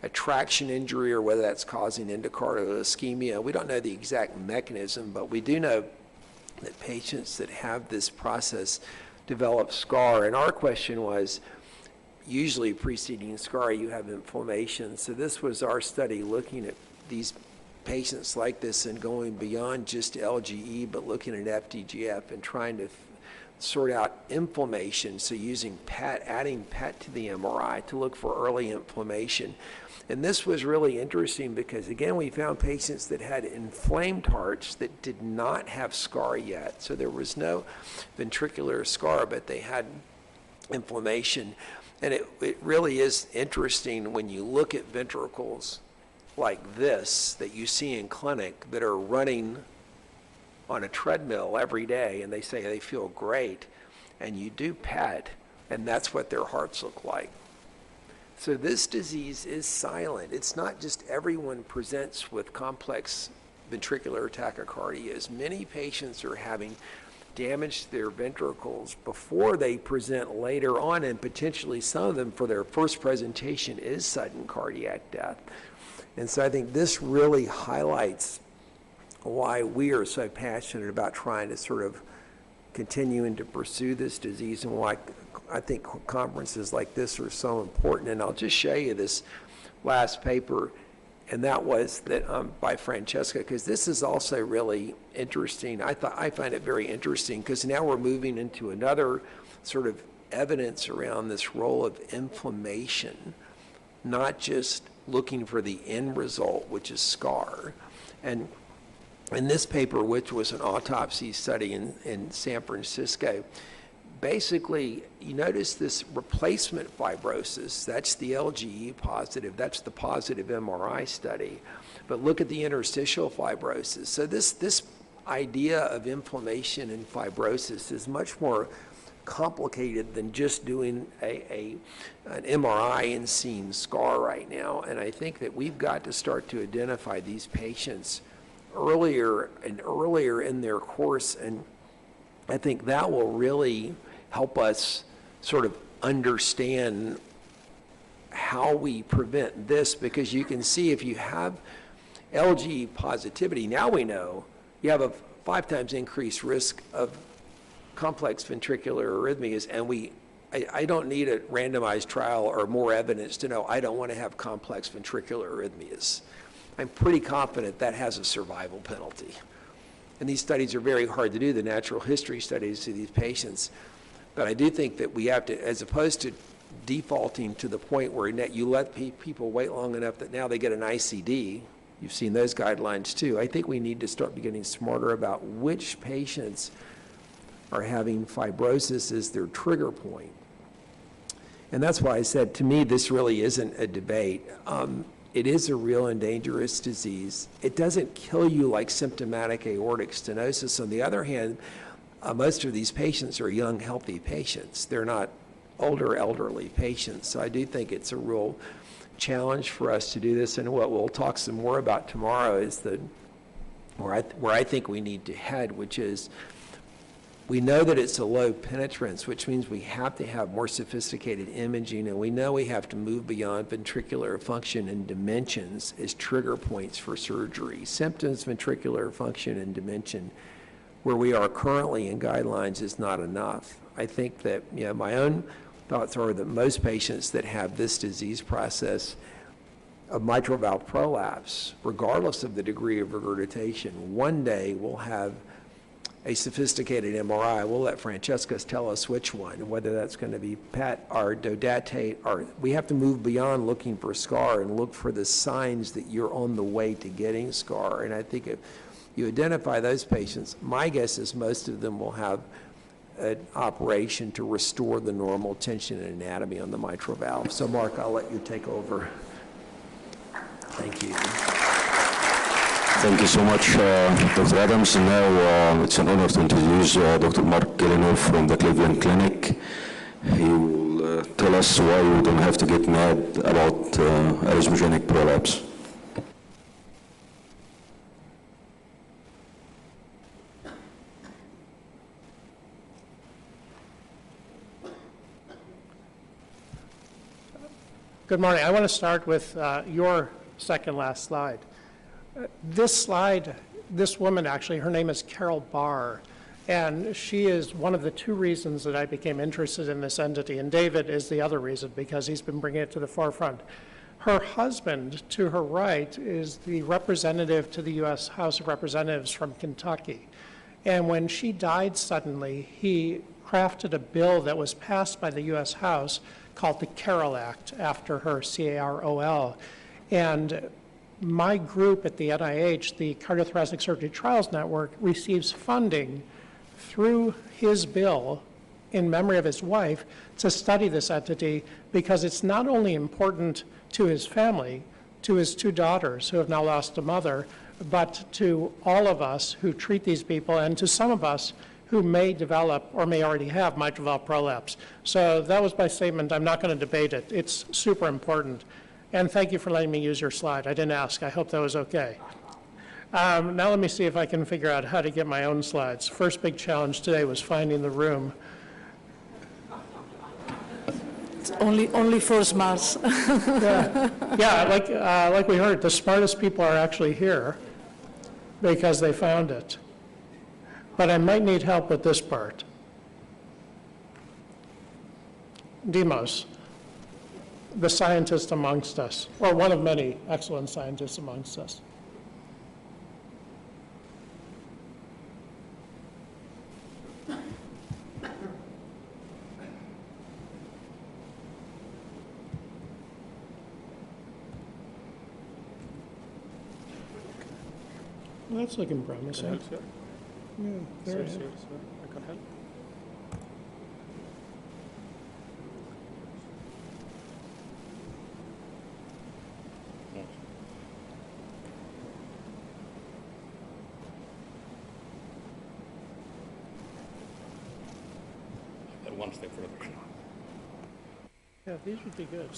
traction injury or whether that's causing endocardial ischemia, we don't know the exact mechanism, but we do know that patients that have this process develop scar. And our question was, usually preceding scar, you have inflammation. So this was our study looking at these patients like this and going beyond just LGE, but looking at FDGF and trying to sort out inflammation. So using PET, adding PET to the MRI to look for early inflammation. And this was really interesting because, again, we found patients that had inflamed hearts that did not have scar yet. So there was no ventricular scar, but they had inflammation. And it really is interesting when you look at ventricles like this that you see in clinic that are running on a treadmill every day, and they say they feel great, and you do PET, and that's what their hearts look like. So this disease is silent. It's not just everyone presents with complex ventricular tachycardias. Many patients are having damage to their ventricles before they present later on, and potentially some of them for their first presentation is sudden cardiac death. And so I think this really highlights why we are so passionate about trying to sort of continuing to pursue this disease, and why I think conferences like this are so important. And I'll just show you this last paper, and that was by Francesca, because this is also really interesting. I find it very interesting because now we're moving into another sort of evidence around this role of inflammation, not just looking for the end result, which is scar. And in this paper, which was an autopsy study in San Francisco, basically, you notice this replacement fibrosis. That's the LGE positive. That's the positive MRI study. But look at the interstitial fibrosis. So this idea of inflammation and fibrosis is much more complicated than just doing an MRI and seeing scar right now. And I think that we've got to start to identify these patients earlier and earlier in their course, and I think that will really help us sort of understand how we prevent this, because you can see if you have LGE positivity, now we know you have a 5 times increased risk of complex ventricular arrhythmias, and we I don't need a randomized trial or more evidence to know I don't want to have complex ventricular arrhythmias. I'm pretty confident that has a survival penalty. And these studies are very hard to do, the natural history studies of these patients. But I do think that we have to, as opposed to defaulting to the point where you let people wait long enough that now they get an ICD, you've seen those guidelines too, I think we need to start getting smarter about which patients are having fibrosis as their trigger point. And that's why I said, to me, this really isn't a debate. It is a real and dangerous disease. It doesn't kill you like symptomatic aortic stenosis. On the other hand, most of these patients are young, healthy patients. They're not older, elderly patients. So I do think it's a real challenge for us to do this. And what we'll talk some more about tomorrow is where I think we need to head, which is we know that it's a low penetrance, which means we have to have more sophisticated imaging, and we know we have to move beyond ventricular function and dimensions as trigger points for surgery. Symptoms, ventricular function, and dimension, where we are currently in guidelines, is not enough. I think that, my own thoughts are that most patients that have this disease process of mitral valve prolapse, regardless of the degree of regurgitation, one day will have a sophisticated MRI. We'll let Francesca tell us which one, whether that's going to be PET or dodatate, or we have to move beyond looking for scar and look for the signs that you're on the way to getting scar. And I think if you identify those patients, my guess is most of them will have an operation to restore the normal tension and anatomy on the mitral valve. So Mark, I'll let you take over. Thank you. Thank you so much, Dr. Adams. And now it's an honor to introduce Dr. Mark Gillenov from the Cleveland Clinic. He will tell us why we don't have to get mad about arrhythmogenic prolapse. Good morning. I want to start with your second last slide. This slide, this woman actually, her name is Carol Barr, and she is one of the two reasons that I became interested in this entity, and David is the other reason because he's been bringing it to the forefront. Her husband, to her right, is the representative to the U.S. House of Representatives from Kentucky, and when she died suddenly, he crafted a bill that was passed by the U.S. House called the Carol Act, after her, C-A-R-O-L, and my group at the NIH, the Cardiothoracic Surgery Trials Network, receives funding through his bill in memory of his wife to study this entity because it's not only important to his family, to his two daughters who have now lost a mother, but to all of us who treat these people and to some of us who may develop or may already have mitral valve prolapse. So that was my statement. I'm not going to debate it. It's super important. And thank you for letting me use your slide. I didn't ask. I hope that was okay. Now let me see if I can figure out how to get my own slides. First big challenge today was finding the room. It's only for smarts. Yeah, like we heard, the smartest people are actually here because they found it. But I might need help with this part. Demos, the scientist amongst us, or one of many excellent scientists amongst us. Well, that's looking promising. Yeah, there it is. I can help. One step further. Yeah, these would be good.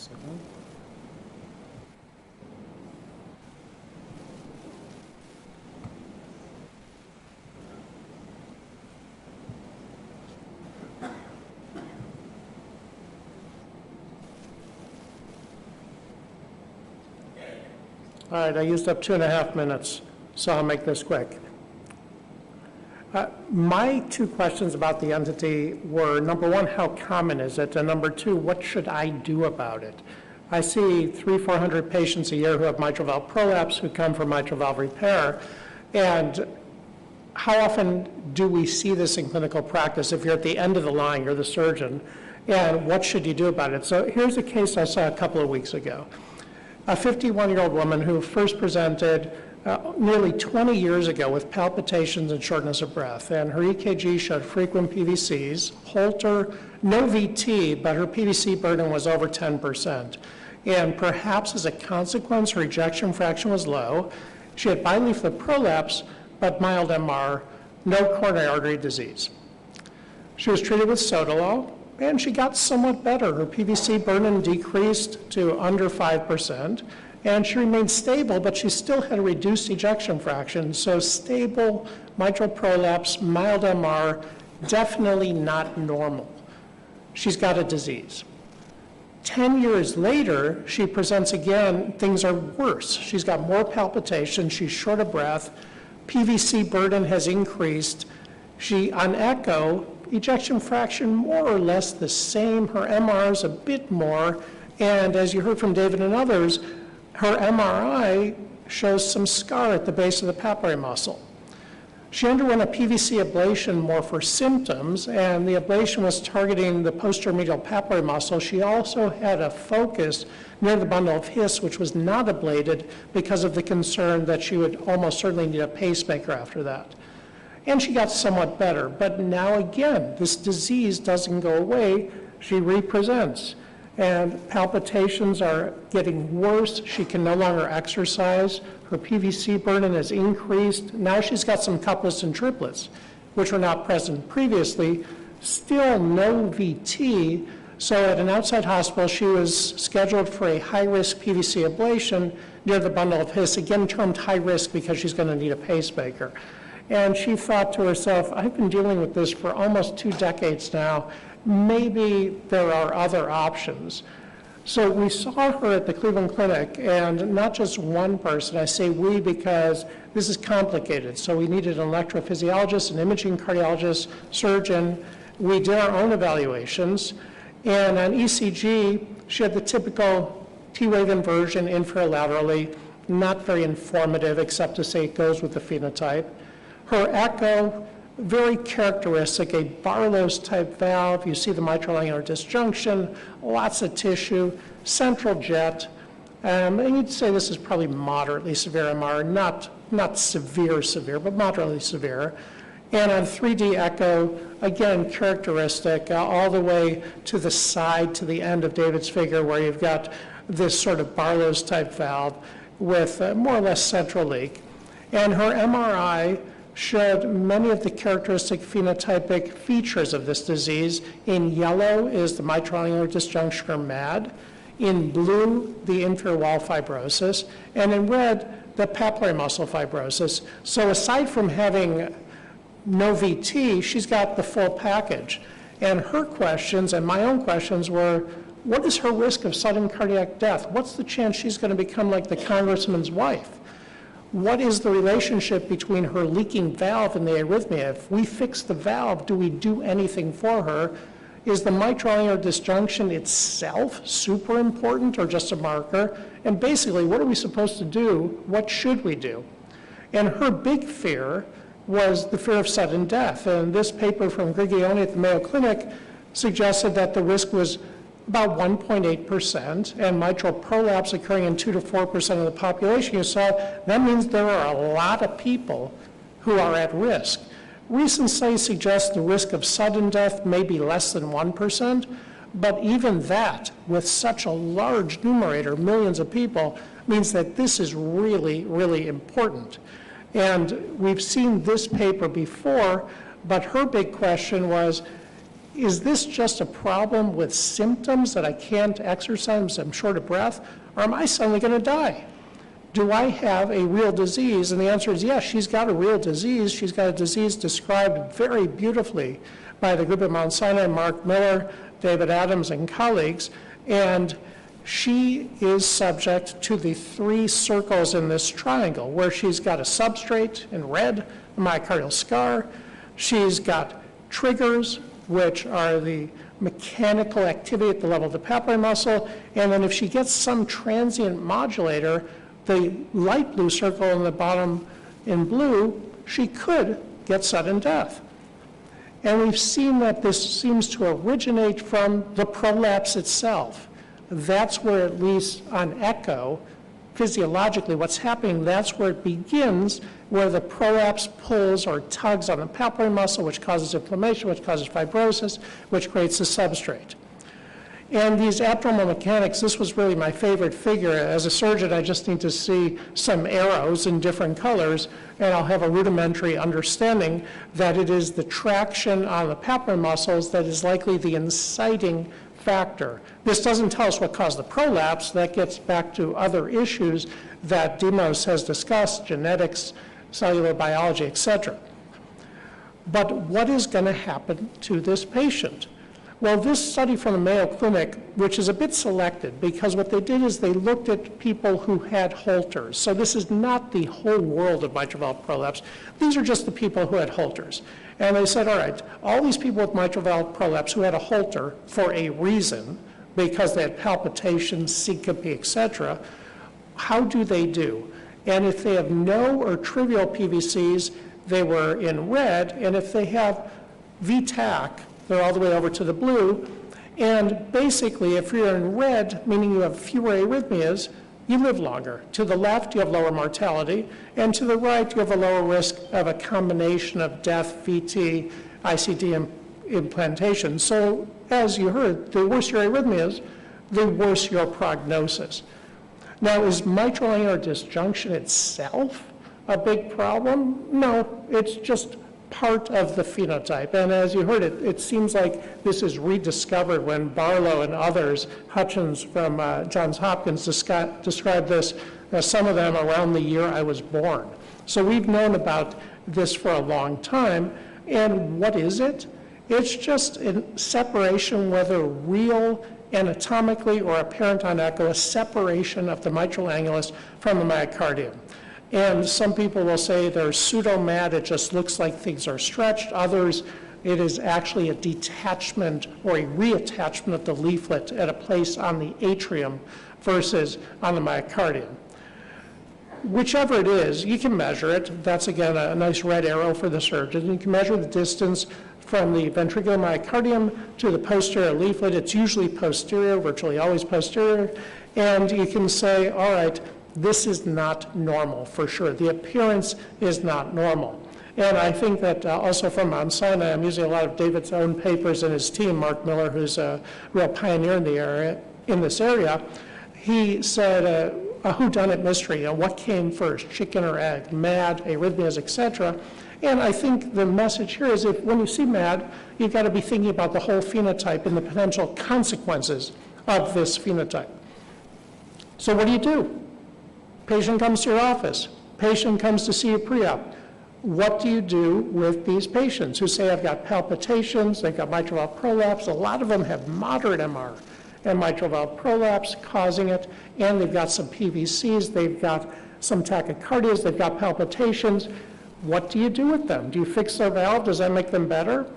All right, I used up 2.5 minutes, so I'll make this quick. My two questions about the entity were, number one, how common is it? And number two, what should I do about it? I see 300-400 patients a year who have mitral valve prolapse who come for mitral valve repair. And how often do we see this in clinical practice? If you're at the end of the line, you're the surgeon, and what should you do about it? So here's a case I saw a couple of weeks ago. A 51-year-old woman who first presented nearly 20 years ago with palpitations and shortness of breath, and her EKG showed frequent PVCs, Holter, no VT, but her PVC burden was over 10%. And perhaps as a consequence, her ejection fraction was low. She had bileaflet prolapse, but mild MR, no coronary artery disease. She was treated with Sodalol, and she got somewhat better. Her PVC burden decreased to under 5%, and she remained stable, but she still had a reduced ejection fraction. So stable mitral prolapse, mild MR, definitely not normal. She's got a disease. 10 years later, she presents again, things are worse. She's got more palpitations, she's short of breath, PVC burden has increased. She, on echo, ejection fraction more or less the same, her MR is a bit more, and as you heard from David and others, her MRI shows some scar at the base of the papillary muscle. She underwent a PVC ablation more for symptoms, and the ablation was targeting the posterior medial papillary muscle. She also had a focus near the bundle of His, which was not ablated because of the concern that she would almost certainly need a pacemaker after that. And she got somewhat better, but now again, this disease doesn't go away. She represents, and palpitations are getting worse. She can no longer exercise. Her PVC burden has increased. Now she's got some couplets and triplets, which were not present previously. Still no VT. So at an outside hospital, she was scheduled for a high-risk PVC ablation near the bundle of His, again termed high risk because she's going to need a pacemaker. And she thought to herself, I've been dealing with this for almost 2 decades now. Maybe there are other options. So we saw her at the Cleveland Clinic, and not just one person. I say we because this is complicated. So we needed an electrophysiologist, an imaging cardiologist, surgeon. We did our own evaluations. And on ECG, she had the typical T-wave inversion infralaterally, not very informative except to say it goes with the phenotype. Her echo, very characteristic, a Barlow's type valve. You see the mitral angular disjunction, lots of tissue, central jet. And you'd say this is probably moderately severe MR, not severe, but moderately severe. And on 3D echo, again, characteristic, all the way to the side, to the end of David's figure, where you've got this sort of Barlow's type valve with more or less central leak. And her MRI showed many of the characteristic phenotypic features of this disease. In yellow is the mitral angular disjunction or MAD. In blue, the inferior wall fibrosis. And in red, the papillary muscle fibrosis. So aside from having no VT, she's got the full package. And her questions and my own questions were, what is her risk of sudden cardiac death? What's the chance she's going to become like the congressman's wife? What is the relationship between her leaking valve and the arrhythmia? If we fix the valve, do we do anything for her? Is the mitral angular disjunction itself super important or just a marker? And basically, what are we supposed to do? What should we do? And her big fear was the fear of sudden death. And this paper from Grigioni at the Mayo Clinic suggested that the risk was about 1.8%, and mitral prolapse occurring in 2 to 4% of the population. You saw that means there are a lot of people who are at risk. Recent studies suggest the risk of sudden death may be less than 1%, but even that, with such a large numerator, millions of people, means that this is really, really important. And we've seen this paper before, but her big question was, is this just a problem with symptoms that I can't exercise, I'm short of breath, or am I suddenly going to die? Do I have a real disease? And the answer is yes, she's got a real disease. She's got a disease described very beautifully by the group at Mount Sinai, Mark Miller, David Adams, and colleagues. And she is subject to the 3 circles in this triangle, where she's got a substrate in red, a myocardial scar, She's got triggers, which are the mechanical activity at the level of the papillary muscle, and then if she gets some transient modulator, the light blue circle in the bottom in blue, she could get sudden death. And we've seen that this seems to originate from the prolapse itself. That's where, at least on echo, physiologically what's happening, that's where it begins, where the prolapse pulls or tugs on the papillary muscle, which causes inflammation, which causes fibrosis, which creates the substrate. And these abnormal mechanics, this was really my favorite figure. As a surgeon, I just need to see some arrows in different colors, and I'll have a rudimentary understanding that it is the traction on the papillary muscles that is likely the inciting factor. This doesn't tell us what caused the prolapse. That gets back to other issues that Demos has discussed, genetics, cellular biology, etc. But what is going to happen to this patient? Well, this study from the Mayo Clinic, which is a bit selected, because what they did is they looked at people who had Holters. So this is not the whole world of mitral valve prolapse. These are just the people who had Holters. And they said, all right, all these people with mitral valve prolapse who had a Holter for a reason, because they had palpitations, syncope, etc., how do they do? And if they have no or trivial PVCs, they were in red. And if they have VTAC, they're all the way over to the blue. And basically, if you're in red, meaning you have fewer arrhythmias, you live longer. To the left, you have lower mortality, and to the right, you have a lower risk of a combination of death, VT, ICD implantation. So, as you heard, the worse your arrhythmias, the worse your prognosis. Now, is mitral angular disjunction itself a big problem? No, it's just part of the phenotype. And as you heard, it seems like this is rediscovered when Barlow and others, Hutchins from Johns Hopkins, described this, some of them around the year I was born. So we've known about this for a long time. And what is it? It's just a separation, whether real anatomically or apparent on echo, a separation of the mitral annulus from the myocardium. And some people will say there's pseudo-MAD, it just looks like things are stretched. Others, it is actually a detachment or a reattachment of the leaflet at a place on the atrium versus on the myocardium. Whichever it is, you can measure it. That's, again, a nice red arrow for the surgeon. You can measure the distance from the ventricular myocardium to the posterior leaflet. It's usually posterior, virtually always posterior. And you can say, all right, this is not normal for sure. The appearance is not normal. And I think that also from Mount Sinai, I'm using a lot of David's own papers and his team, Mark Miller, who's a real pioneer in the area, in this area. He said a whodunit mystery, what came first, chicken or egg, MAD, arrhythmias, etc. And I think the message here is if when you see MAD, you've got to be thinking about the whole phenotype and the potential consequences of this phenotype. So what do? Patient comes to your office. Patient comes to see you pre-op. What do you do with these patients who say, I've got palpitations, they've got mitral valve prolapse? A lot of them have moderate MR and mitral valve prolapse causing it, and they've got some PVCs, they've got some tachycardias, they've got palpitations. What do you do with them? Do you fix their valve? Does that make them better?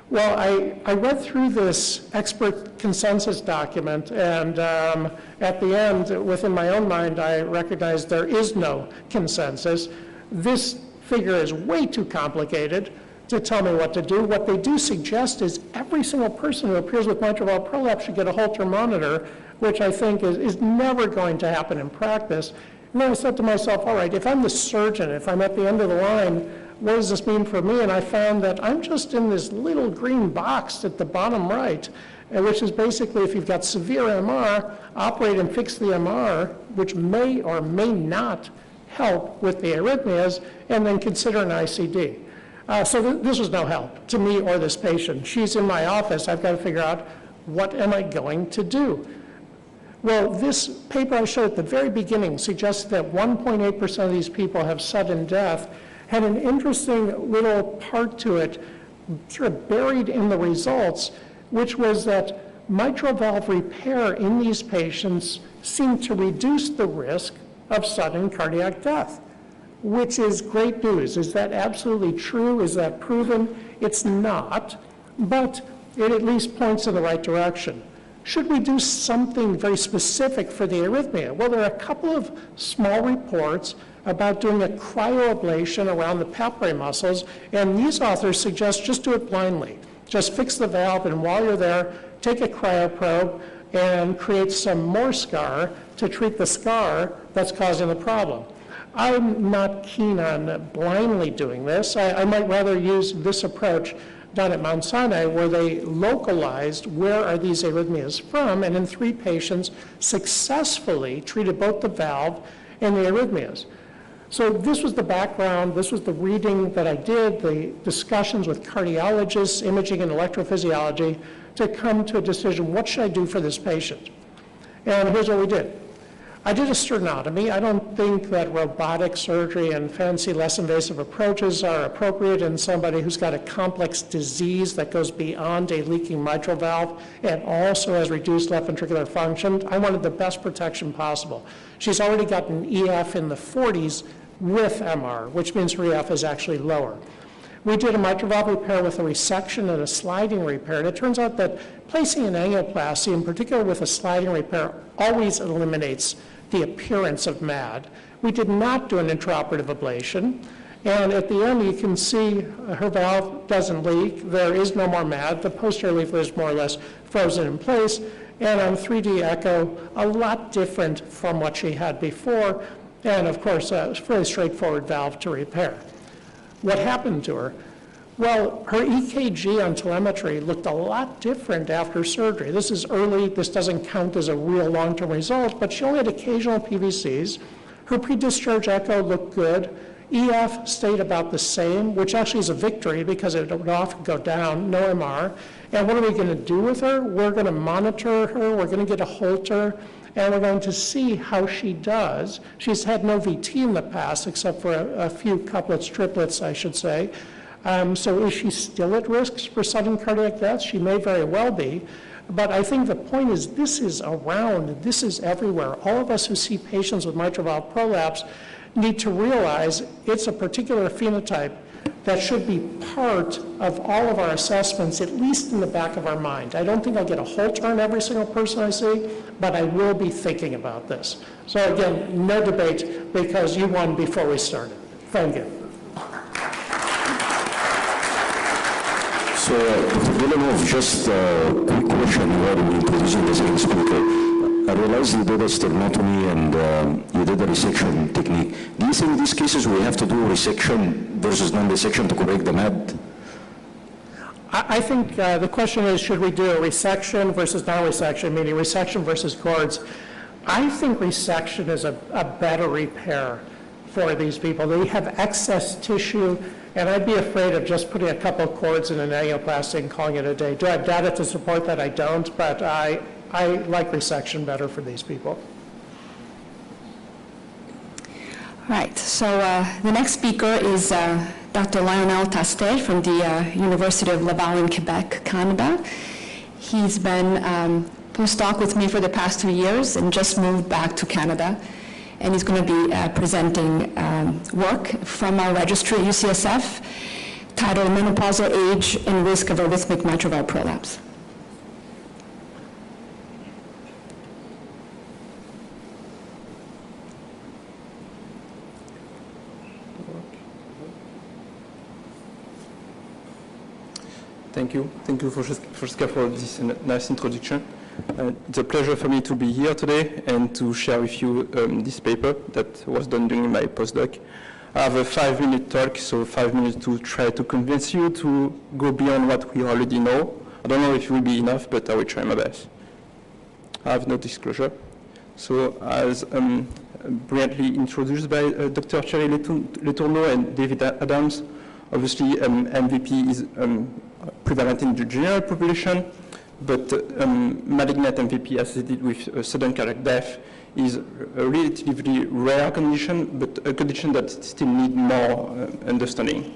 Well, I read through this expert consensus document, and at the end, within my own mind, I recognized there is no consensus. This figure is way too complicated to tell me what to do. What they do suggest is every single person who appears with mitral valve prolapse should get a Holter monitor, which I think is never going to happen in practice. And then I said to myself, all right, if I'm the surgeon, if I'm at the end of the line, what does this mean for me? And I found that I'm just in this little green box at the bottom right, which is basically if you've got severe MR, operate and fix the MR, which may or may not help with the arrhythmias, and then consider an ICD. So this was no help to me or this patient. She's in my office. I've got to figure out what am I going to do? Well, this paper I showed at the very beginning suggests that 1.8% of these people have sudden death, had an interesting little part to it, sort of buried in the results, which was that mitral valve repair in these patients seemed to reduce the risk of sudden cardiac death. which is great news. Is that absolutely true? Is that proven? It's not, but it at least points in the right direction. Should we do something very specific for the arrhythmia? Well, there are a couple of small reports about doing a cryoablation around the papillary muscles, and these authors suggest just do it blindly. Just fix the valve, and while you're there, take a cryoprobe and create some more scar to treat the scar that's causing the problem. I'm not keen on blindly doing this. I might rather use this approach done at Mount Sinai, where they localized where are these arrhythmias from, and in 3 patients successfully treated both the valve and the arrhythmias. So this was the background, this was the reading that I did, the discussions with cardiologists, imaging and electrophysiology, to come to a decision, what should I do for this patient? And here's what we did. I did a sternotomy. I don't think that robotic surgery and fancy, less invasive approaches are appropriate in somebody who's got a complex disease that goes beyond a leaking mitral valve and also has reduced left ventricular function. I wanted the best protection possible. She's already got an EF in the 40s with MR, which means her EF is actually lower. We did a mitral valve repair with a resection and a sliding repair, and it turns out that placing an angioplasty, in particular with a sliding repair, always eliminates the appearance of MAD. We did not do an intraoperative ablation, and at the end you can see her valve doesn't leak, there is no more MAD, the posterior leaflet is more or less frozen in place, and on 3D echo, a lot different from what she had before, and of course a fairly straightforward valve to repair. What happened to her? Well, her EKG on telemetry looked a lot different after surgery. This is early, this doesn't count as a real long-term result, but she only had occasional PVCs. Her pre-discharge echo looked good. EF stayed about the same, which actually is a victory because it would often go down, no MR. And what are we going to do with her? We're going to monitor her, we're going to get a Holter, and we're going to see how she does. She's had no VT in the past, except for a few couplets, triplets, I should say. So is she still at risk for sudden cardiac death? She may very well be. But I think the point is this is around, this is everywhere. All of us who see patients with mitral valve prolapse need to realize it's a particular phenotype that should be part of all of our assessments, at least in the back of our mind. I don't think I'll get a Holter on every single person I see, but I will be thinking about this. So again, no debate because you won before we started. Thank you. So, Dr. Villanov, just a quick question while introducing the second speaker. I realize you did a sternotomy and you did a resection technique. Do you think in these cases we have to do resection versus non-resection to correct the MAD? I think the question is, should we do a resection versus non-resection, meaning resection versus cords? I think resection is a better repair for these people. They have excess tissue, and I'd be afraid of just putting a couple of cords in an angioplasty and calling it a day. Do I have data to support that? I don't, but I like resection better for these people. All right, so the next speaker is Dr. Lionel Tastet from the University of Laval in Quebec, Canada. He's been postdoc with me for the past 2 years and just moved back to Canada. And he's going to be presenting work from our registry at UCSF titled Menopausal Age and Risk of Arrhythmic Mitral Valve Prolapse. Thank you. Thank you, Francesca, for this nice introduction. It's a pleasure for me to be here today and to share with you this paper that was done during my postdoc. I have a 5-minute talk, so 5 minutes to try to convince you to go beyond what we already know. I don't know if it will be enough, but I will try my best. I have no disclosure. So as brilliantly introduced by Dr. Thierry Letourneau and David Adams, obviously MVP is prevalent in the general population, but malignant MVP associated with sudden cardiac death is a relatively rare condition, but a condition that still needs more understanding.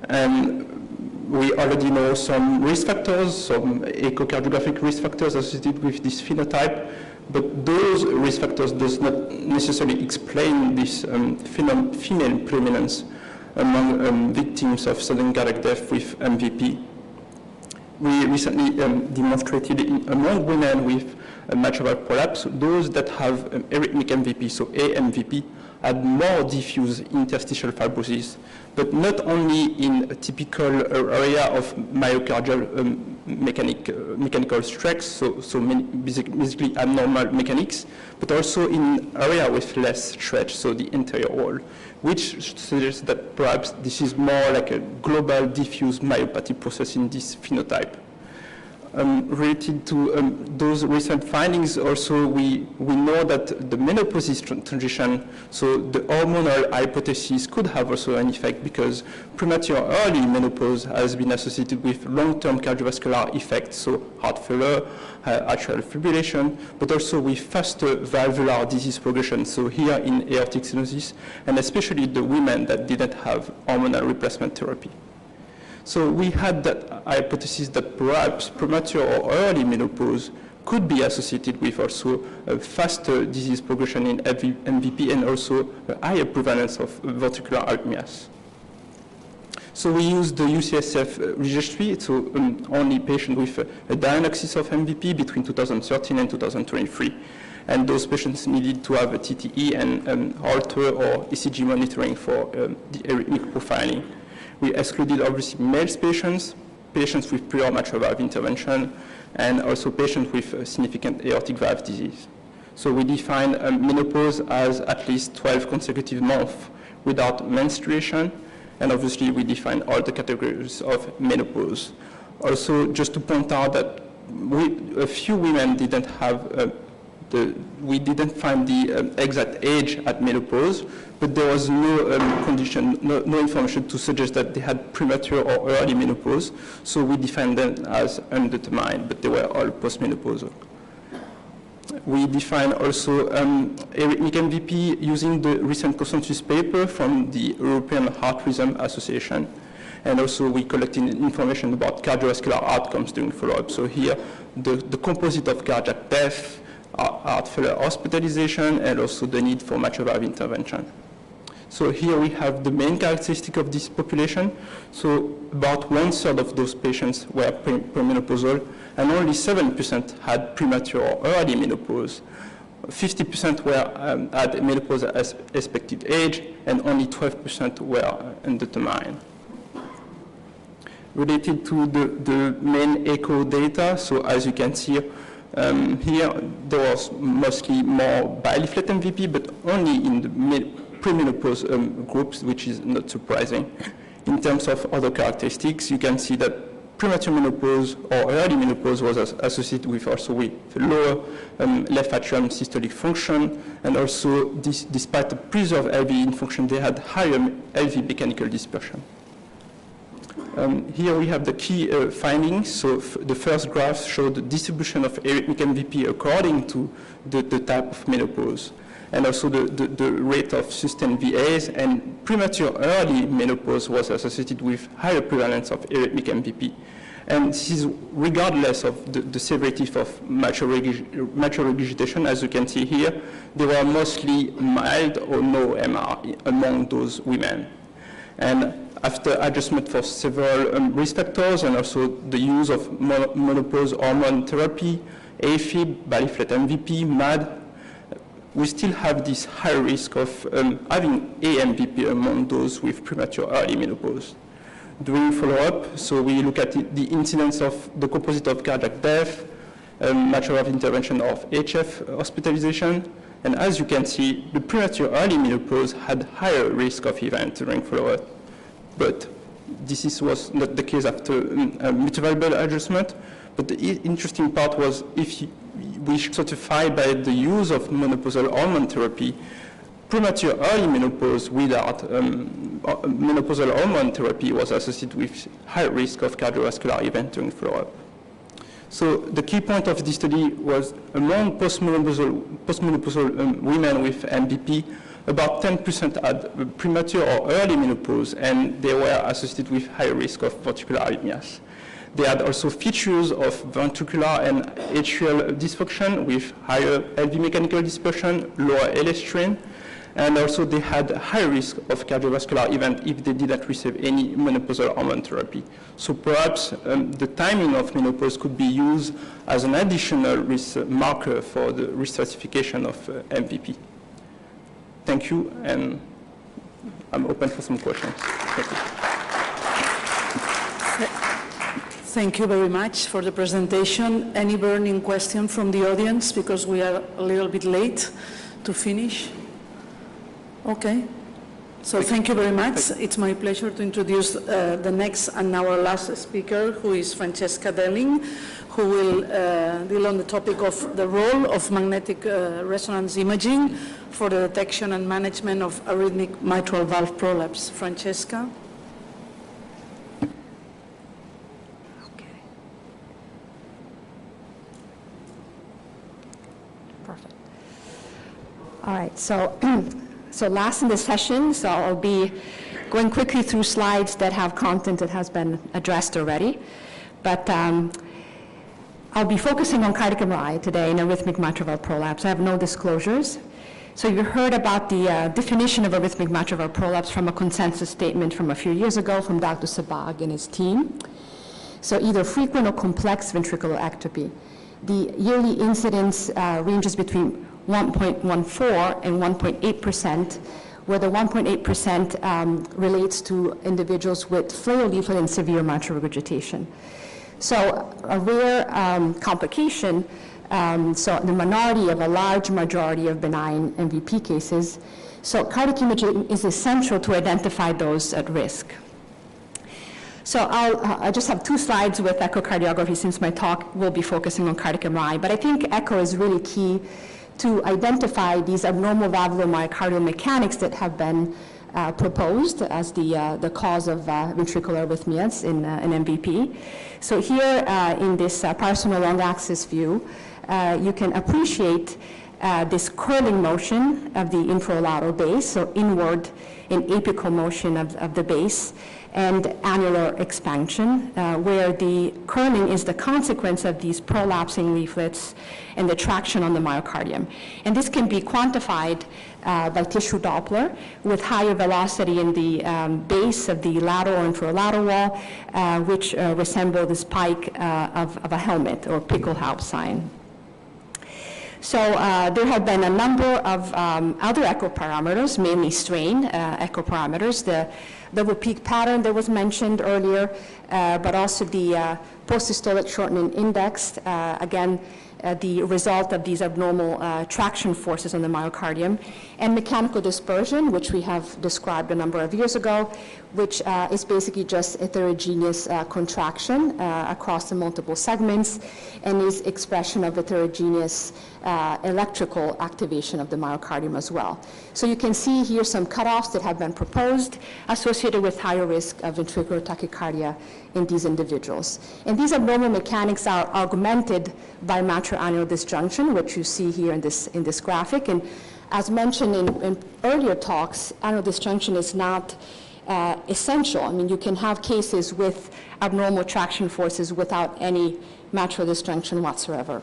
And we already know some risk factors, some echocardiographic risk factors associated with this phenotype, but those risk factors does not necessarily explain this female preeminence among victims of sudden cardiac death with MVP. We recently demonstrated among women with mitral prolapse, those that have arrhythmic MVP, so AMVP, had more diffuse interstitial fibrosis, but not only in a typical area of myocardial mechanical stress, so basically abnormal mechanics, but also in area with less stretch, so the anterior wall, which suggests that perhaps this is more like a global diffuse myopathy process in this phenotype. Related to those recent findings, also we know that the menopause transition, so the hormonal hypothesis could have also an effect because premature early menopause has been associated with long-term cardiovascular effects, so heart failure, atrial fibrillation, but also with faster valvular disease progression, so here in aortic stenosis, and especially the women that didn't have hormonal replacement therapy. So we had that hypothesis that perhaps premature or early menopause could be associated with also a faster disease progression in MVP and also a higher prevalence of ventricular arrhythmias. So we used the UCSF registry, so only patients with a diagnosis of MVP between 2013 and 2023. And those patients needed to have a TTE and Holter or ECG monitoring for the arrhythmic profiling. We excluded obviously male patients, patients with prior mitral valve intervention, and also patients with significant aortic valve disease. So we define menopause as at least 12 consecutive months without menstruation, and obviously we define all the categories of menopause. Also, just to point out that a few women didn't have we didn't find the exact age at menopause, but there was no condition, no information to suggest that they had premature or early menopause, so we defined them as undetermined, but they were all postmenopausal. We define also arrhythmic MVP using the recent consensus paper from the European Heart Rhythm Association, and also we collected information about cardiovascular outcomes during follow-up. So here, the composite of cardiac death, heart failure hospitalization, and also the need for mitral valve intervention. So here we have the main characteristic of this population. So about 1/3 of those patients were premenopausal, and only 7% had premature or early menopause. 50% were at menopause as expected age, and only 12% were undetermined. Related to the main echo data, so as you can see, here there was mostly more bileaflet MVP, but only in the premenopause groups, which is not surprising. In terms of other characteristics, you can see that premature menopause or early menopause was associated with also with lower left atrium systolic function, and also despite the preserved LV function, they had higher LV mechanical dispersion. Here we have the key findings. So the first graph showed the distribution of arrhythmic MVP according to the type of menopause, and also the rate of sustained VAs, and premature early menopause was associated with higher prevalence of arrhythmic MVP. And this is regardless of the severity of mitral regurgitation. As you can see here, they were mostly mild or no MR among those women. And after adjustment for several risk factors and also the use of menopause hormone therapy, AFib, bileaflet MVP, MAD, we still have this high risk of having AMVP among those with premature early menopause. During follow-up, so we look at the incidence of the composite of cardiac death, mitral valve intervention of HF hospitalization, and as you can see, the premature early menopause had higher risk of event during follow-up. But this was not the case after mitral valve adjustment. But the interesting part was if we certify by the use of menopausal hormone therapy, premature early menopause without menopausal hormone therapy was associated with high risk of cardiovascular event during follow-up. So the key point of this study was among postmenopausal women with MVP, about 10% had premature or early menopause, and they were associated with high risk of ventricular arrhythmias. They had also features of ventricular and atrial dysfunction with higher LV mechanical dispersion, lower LS strain, and also they had high risk of cardiovascular event if they didn't receive any menopausal hormone therapy. So perhaps the timing of menopause could be used as an additional risk marker for the risk stratification of MVP. Thank you, and I'm open for some questions. Thank you. Thank you very much for the presentation. Any burning question from the audience, because we are a little bit late to finish? Okay. So thank you very much. It's my pleasure to introduce the next and our last speaker, who is Francesca Delling, who will deal on the topic of the role of magnetic resonance imaging for the detection and management of arrhythmic mitral valve prolapse. Francesca? Okay. Perfect. All right, so so last in the session, so I'll be going quickly through slides that have content that has been addressed already, but I'll be focusing on cardiac MRI today in arrhythmic mitral valve prolapse. I have no disclosures. So you heard about the definition of arrhythmic mitral valve prolapse from a consensus statement from a few years ago from Dr. Sabag and his team. So either frequent or complex ventricular ectopy. The yearly incidence ranges between 1.14 and 1.8%, where the 1.8% relates to individuals with flail leaflet and severe mitral regurgitation. So a rare complication, so the minority of a large majority of benign MVP cases. So cardiac imaging is essential to identify those at risk. So I just have two slides with echocardiography since my talk will be focusing on cardiac MRI, but I think echo is really key to identify these abnormal valvular myocardial mechanics that have been proposed as the cause of ventricular arrhythmias in MVP. So here in this personal long axis view, you can appreciate this curling motion of the infralateral base, so inward and apical motion of the base, and annular expansion, where the curling is the consequence of these prolapsing leaflets and the traction on the myocardium. And this can be quantified by tissue Doppler with higher velocity in the base of the lateral and infralateral wall, which resemble the spike of a helmet or Pickelhaus sign. So there have been a number of other echo parameters, mainly strain echo parameters, the double peak pattern that was mentioned earlier, but also the post-systolic shortening index, again, the result of these abnormal traction forces on the myocardium, and mechanical dispersion, which we have described a number of years ago, which is basically just heterogeneous contraction across the multiple segments, and is expression of heterogeneous electrical activation of the myocardium as well. So you can see here some cutoffs that have been proposed associated with higher risk of ventricular tachycardia in these individuals. And these abnormal mechanics are augmented by mitral-annular disjunction, which you see here in this graphic. And as mentioned in earlier talks, annular disjunction is not essential. I mean, you can have cases with abnormal traction forces without any mitral disjunction whatsoever.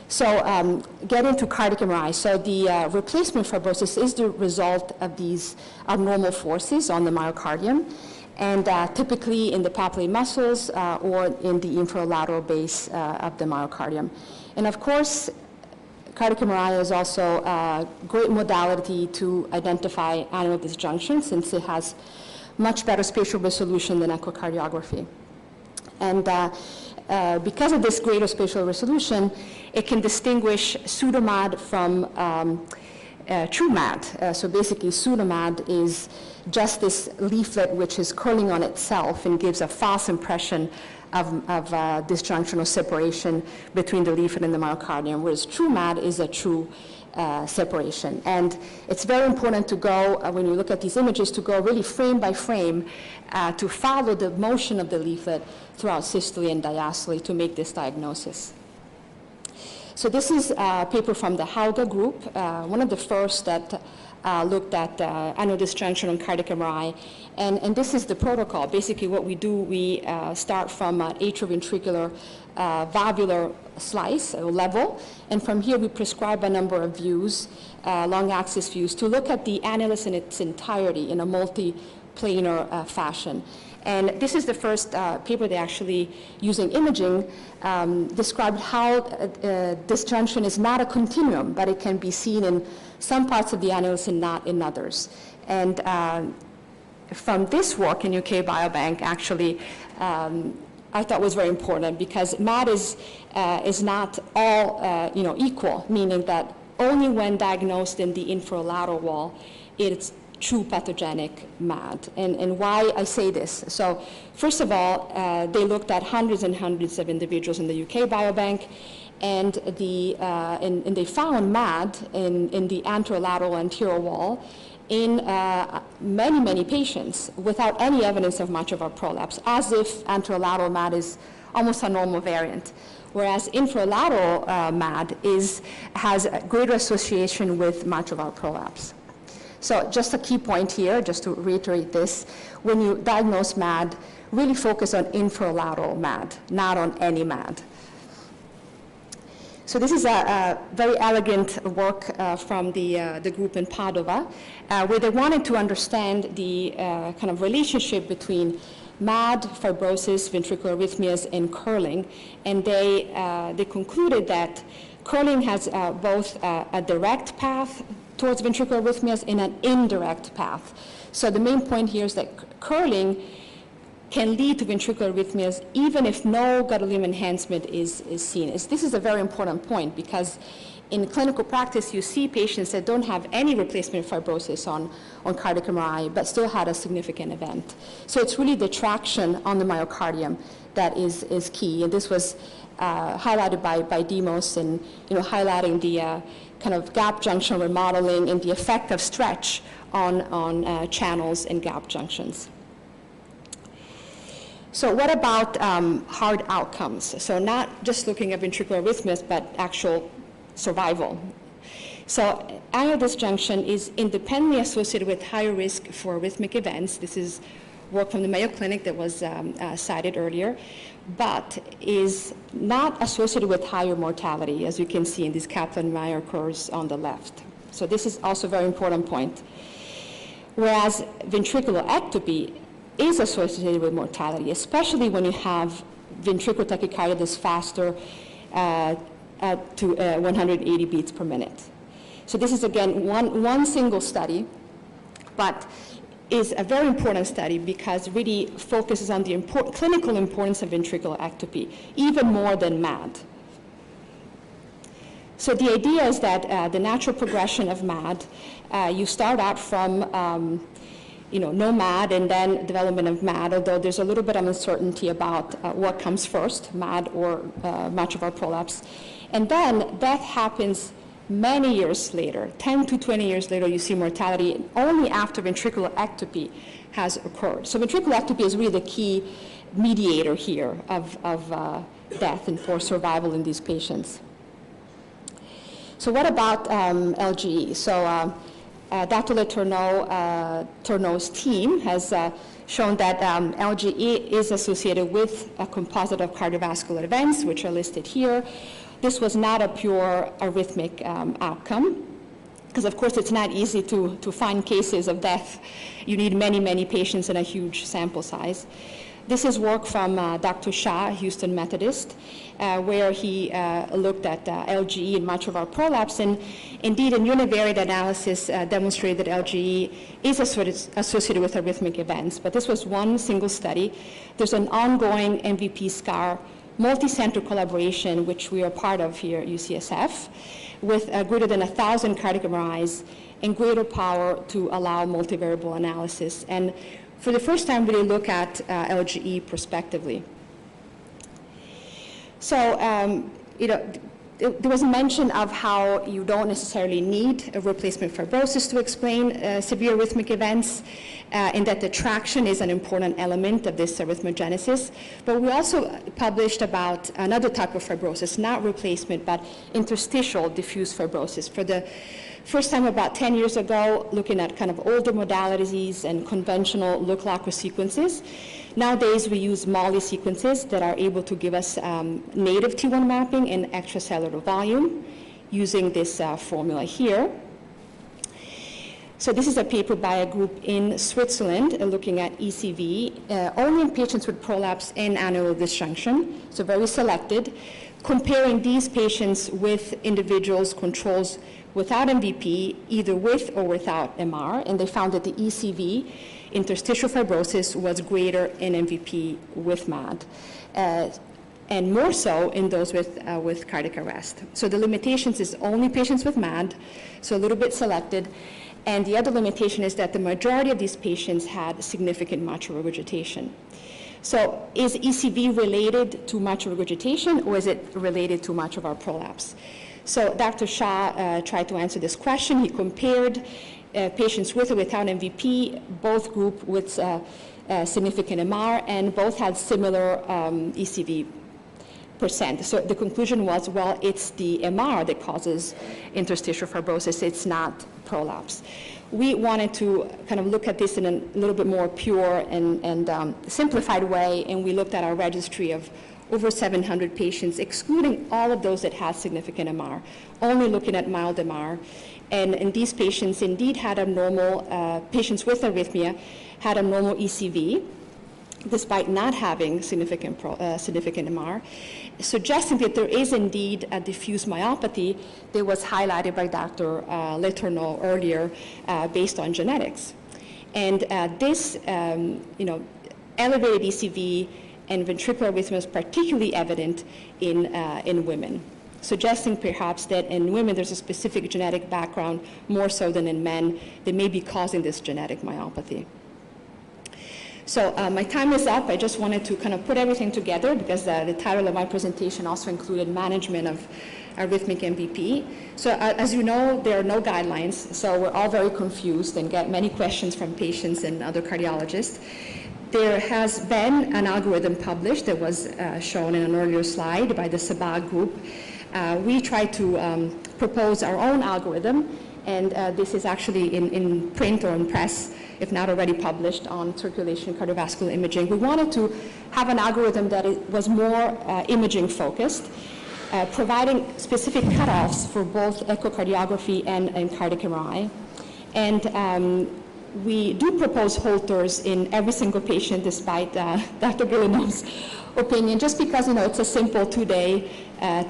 So getting to cardiac MRI. So the replacement fibrosis is the result of these abnormal forces on the myocardium, and typically in the papillary muscles or in the infralateral base of the myocardium. And of course, cardiac MRI is also a great modality to identify annular disjunction, since it has much better spatial resolution than echocardiography. And because of this greater spatial resolution, it can distinguish pseudomad from true mad. So basically, pseudomad is just this leaflet which is curling on itself and gives a false impression of disjunction or separation between the leaflet and the myocardium, whereas true mad is a true separation. And it's very important to go, when you look at these images, to go really frame by frame to follow the motion of the leaflet throughout systole and diastole to make this diagnosis. So this is a paper from the Hauga group, one of the first that looked at annual disjunction on cardiac MRI. And this is the protocol. Basically what we do, we start from an atrioventricular valvular slice or level, and from here we prescribe a number of views, long axis views, to look at the annulus in its entirety in a multi-planar fashion. And this is the first paper they actually, using imaging, described how disjunction is not a continuum, but it can be seen in some parts of the annulus and not in others. And from this work in UK Biobank, actually, I thought was very important, because MAD is not all equal, meaning that only when diagnosed in the infralateral wall, it's true pathogenic MAD. And why I say this? So first of all, they looked at hundreds and hundreds of individuals in the UK Biobank, and they found MAD in the anterolateral anterior wall in many, many patients without any evidence of mitral prolapse, as if anterolateral MAD is almost a normal variant, whereas infralateral MAD has a greater association with mitral prolapse. So just a key point here, just to reiterate this, when you diagnose MAD, really focus on infralateral MAD, not on any MAD. So this is a very elegant work from the group in Padova, where they wanted to understand the kind of relationship between MAD, fibrosis, ventricular arrhythmias, and curling. And they concluded that curling has both a direct path towards ventricular arrhythmias and an indirect path. So the main point here is that curling can lead to ventricular arrhythmias even if no gadolinium enhancement is seen. This is a very important point, because in clinical practice you see patients that don't have any replacement fibrosis on cardiac MRI but still had a significant event. So it's really the traction on the myocardium that is key. And this was highlighted by Demos, and highlighting the kind of gap junction remodeling and the effect of stretch on channels and gap junctions. So what about hard outcomes? So not just looking at ventricular arrhythmias, but actual survival. So annular disjunction is independently associated with higher risk for arrhythmic events. This is work from the Mayo Clinic that was cited earlier, but is not associated with higher mortality, as you can see in these Kaplan-Meier curves on the left. So this is also a very important point. Whereas ventricular ectopy is associated with mortality, especially when you have ventricular tachycardia that's faster to 180 beats per minute. So this is, again, one single study, but is a very important study because it really focuses on the clinical importance of ventricular ectopy, even more than MAD. So the idea is that the natural progression of MAD, you start out from no MAD and then development of MAD, although there's a little bit of uncertainty about what comes first, MAD or mitral prolapse. And then death happens many years later, 10 to 20 years later, you see mortality only after ventricular ectopy has occurred. So ventricular ectopy is really the key mediator here of death and for survival in these patients. So what about LGE? So Dr. Tourneau's team has shown that LGE is associated with a composite of cardiovascular events, which are listed here. This was not a pure arrhythmic outcome, because of course it's not easy to find cases of death. You need many, many patients and a huge sample size. This is work from Dr. Shah, Houston Methodist, where he looked at LGE and mitral prolapse, and indeed in univariate analysis demonstrated that LGE is associated with arrhythmic events. But this was one single study. There's an ongoing MVP SCAR multi-center collaboration, which we are part of here at UCSF, with greater than 1,000 cardiac MRIs and greater power to allow multivariable analysis. And for the first time, really look at LGE prospectively. So, there was a mention of how you don't necessarily need a replacement fibrosis to explain severe arrhythmic events, and that the traction is an important element of this arrhythmogenesis. But we also published about another type of fibrosis, not replacement, but interstitial diffuse fibrosis. For the first time about 10 years ago, looking at kind of older modalities and conventional look-locker sequences. Nowadays, we use MOLY sequences that are able to give us native T1 mapping and extracellular volume using this formula here. So this is a paper by a group in Switzerland looking at ECV, only in patients with prolapse and annular disjunction, so very selected, comparing these patients with individuals, controls without MVP, either with or without MR, and they found that the ECV, interstitial fibrosis, was greater in MVP with MAD, and more so in those with cardiac arrest. So the limitations is only patients with MAD, so a little bit selected, and the other limitation is that the majority of these patients had significant mitral regurgitation. So is ECV related to mitral regurgitation, or is it related to mitral prolapse? So Dr. Shah tried to answer this question. He compared patients with or without MVP, both group with significant MR, and both had similar ECV percent. So the conclusion was, well, it's the MR that causes interstitial fibrosis, it's not prolapse. We wanted to kind of look at this in a little bit more pure and simplified way, and we looked at our registry of over 700 patients, excluding all of those that had significant MR, only looking at mild MR. And these patients indeed had a normal, patients with arrhythmia had a normal ECV, despite not having significant MR, suggesting that there is indeed a diffuse myopathy that was highlighted by Dr. Letourneau earlier based on genetics. And this, elevated ECV and ventricular arrhythmia is particularly evident in women, suggesting perhaps that in women there's a specific genetic background more so than in men that may be causing this genetic myopathy. So my time is up. I just wanted to kind of put everything together because the title of my presentation also included management of arrhythmic MVP. So as you know, there are no guidelines, so we're all very confused and get many questions from patients and other cardiologists. There has been an algorithm published that was shown in an earlier slide by the Sabah group. We tried to propose our own algorithm, and this is actually in print or in press, if not already published, on circulation cardiovascular imaging. We wanted to have an algorithm that was more imaging focused, providing specific cutoffs for both echocardiography and cardiac MRI. And we do propose Holters in every single patient, despite Dr. Guilleneau's opinion, just because it's a simple 2-day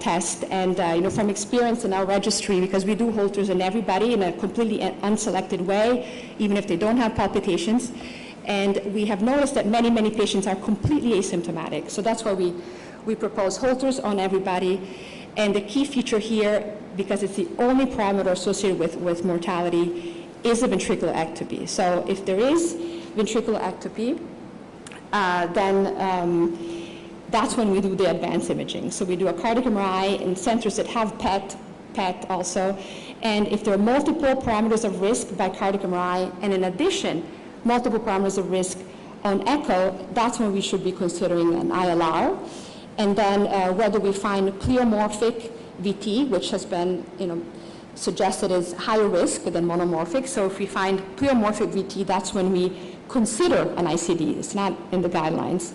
test, and from experience in our registry, because we do Holters in everybody in a completely unselected way, even if they don't have palpitations, and we have noticed that many, many patients are completely asymptomatic. So that's why we propose Holters on everybody, and the key feature here, because it's the only parameter associated with mortality, is a ventricular ectopy. So if there is ventricular ectopy, then that's when we do the advanced imaging. So we do a cardiac MRI in centers that have PET also, and if there are multiple parameters of risk by cardiac MRI, and in addition, multiple parameters of risk on echo, that's when we should be considering an ILR. And then whether we find pleomorphic VT, which has been suggested is higher risk than monomorphic. So if we find pleomorphic VT, that's when we consider an ICD. It's not in the guidelines.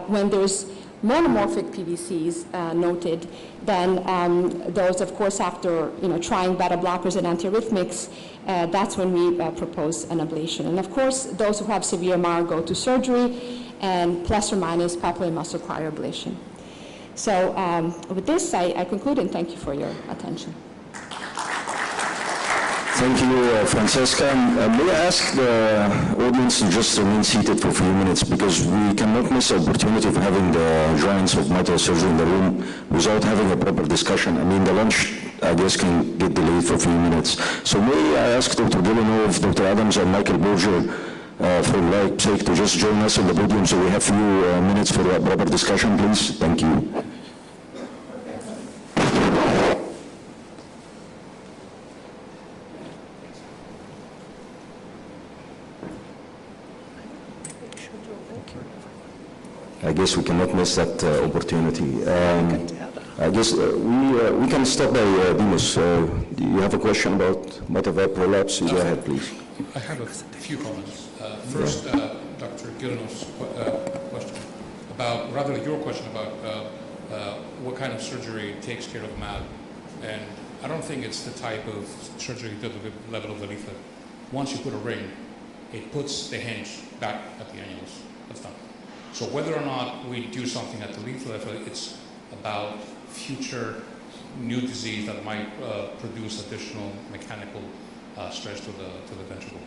When there's monomorphic PVCs noted, then those, of course, after trying beta blockers and antiarrhythmics, that's when we propose an ablation. And of course, those who have severe MR go to surgery, and plus or minus papillary muscle cryoablation. So with this, I conclude, and thank you for your attention. Thank you, Francesca. May I ask the audience to just remain seated for a few minutes, because we cannot miss the opportunity of having the giants of mitral surgery in the room without having a proper discussion. I mean, the lunch, I guess, can get delayed for a few minutes. So may I ask Dr. Guilleneau, Dr. Adams, and Michael Borger, for Like's sake, to just join us on the podium so we have a few minutes for a proper discussion, please? Thank you. I guess we cannot miss that opportunity. I guess we can start by Demos. Do you have a question about mitral valve prolapse? Go ahead, please. I have a few comments. First, Dr. Gilinov's question about, rather your question about what kind of surgery takes care of MAD. And I don't think it's the type of surgery to the level of the leaflet. Once you put a ring, it puts the hinge back at the annulus. That's done. So whether or not we do something at the leaflet level, it's about future new disease that might produce additional mechanical stress to the ventricle.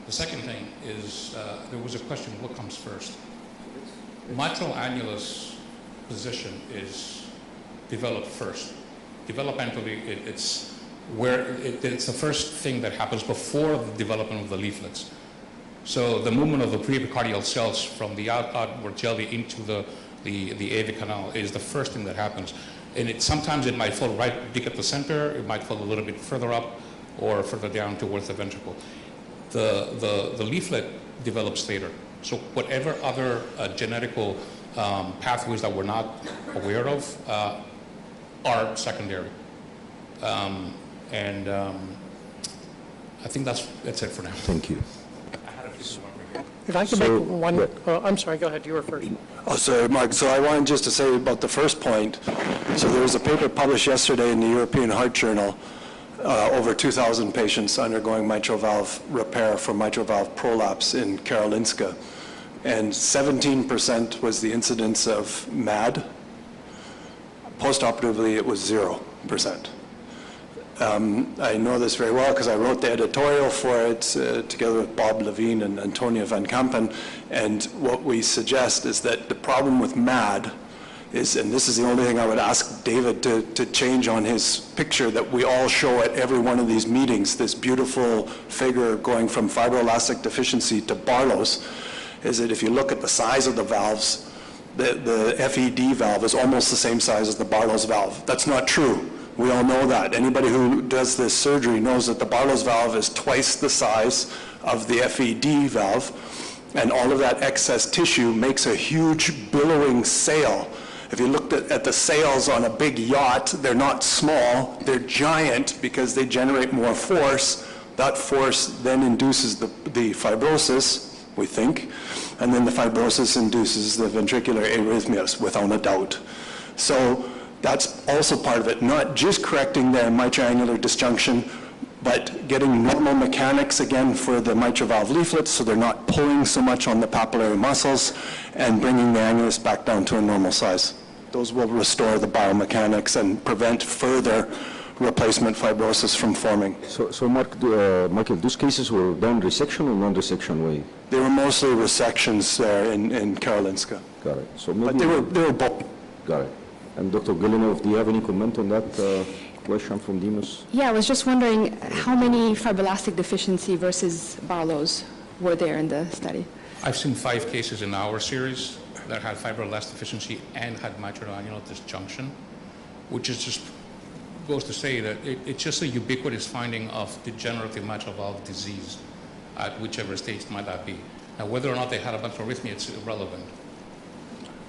The second thing is there was a question: what comes first? Mitral annulus position is developed first. Developmentally, it's the first thing that happens before the development of the leaflets. So the movement of the preepicardial cells from the outward jelly into the AV canal is the first thing that happens. And sometimes it might fall right big at the center, it might fall a little bit further up or further down towards the ventricle. The leaflet develops later. So whatever other genetical pathways that we're not aware of are secondary. I think that's it for now. Thank you. If I could make one, I'm sorry, go ahead, you were first. Oh, sorry, Mark. So I wanted just to say about the first point. So there was a paper published yesterday in the European Heart Journal, over 2,000 patients undergoing mitral valve repair for mitral valve prolapse in Karolinska. And 17% was the incidence of MAD. Postoperatively, it was 0%. I know this very well because I wrote the editorial for it together with Bob Levine and Antonia Van Kampen. And what we suggest is that the problem with MAD is, and this is the only thing I would ask David to change on his picture that we all show at every one of these meetings, this beautiful figure going from fibroelastic deficiency to Barlow's, is that if you look at the size of the valves, the FED valve is almost the same size as the Barlow's valve. That's not true. We all know that. Anybody who does this surgery knows that the Barlow's valve is twice the size of the FED valve, and all of that excess tissue makes a huge billowing sail. If you looked at the sails on a big yacht, they're not small, they're giant because they generate more force. That force then induces the fibrosis, we think, and then the fibrosis induces the ventricular arrhythmias, without a doubt. So that's also part of it, not just correcting the mitoannular disjunction, but getting normal mechanics again for the mitral valve leaflets so they're not pulling so much on the papillary muscles, and bringing the annulus back down to a normal size. Those will restore the biomechanics and prevent further replacement fibrosis from forming. So Michael, those cases were done resection or non-resection way? They were mostly resections there in Karolinska. Got it. So maybe But they were both. Got it. And Dr. Gulinov, do you have any comment on that question from Demos? Yeah, I was just wondering how many fibroelastic deficiency versus Barlow's were there in the study? I've seen 5 cases in our series that had fibroelastic deficiency and had mitral annular disjunction, which is just goes to say that it's just a ubiquitous finding of degenerative mitral valve disease at whichever stage might that be. Now, whether or not they had a bunch of arrhythmia, it's irrelevant.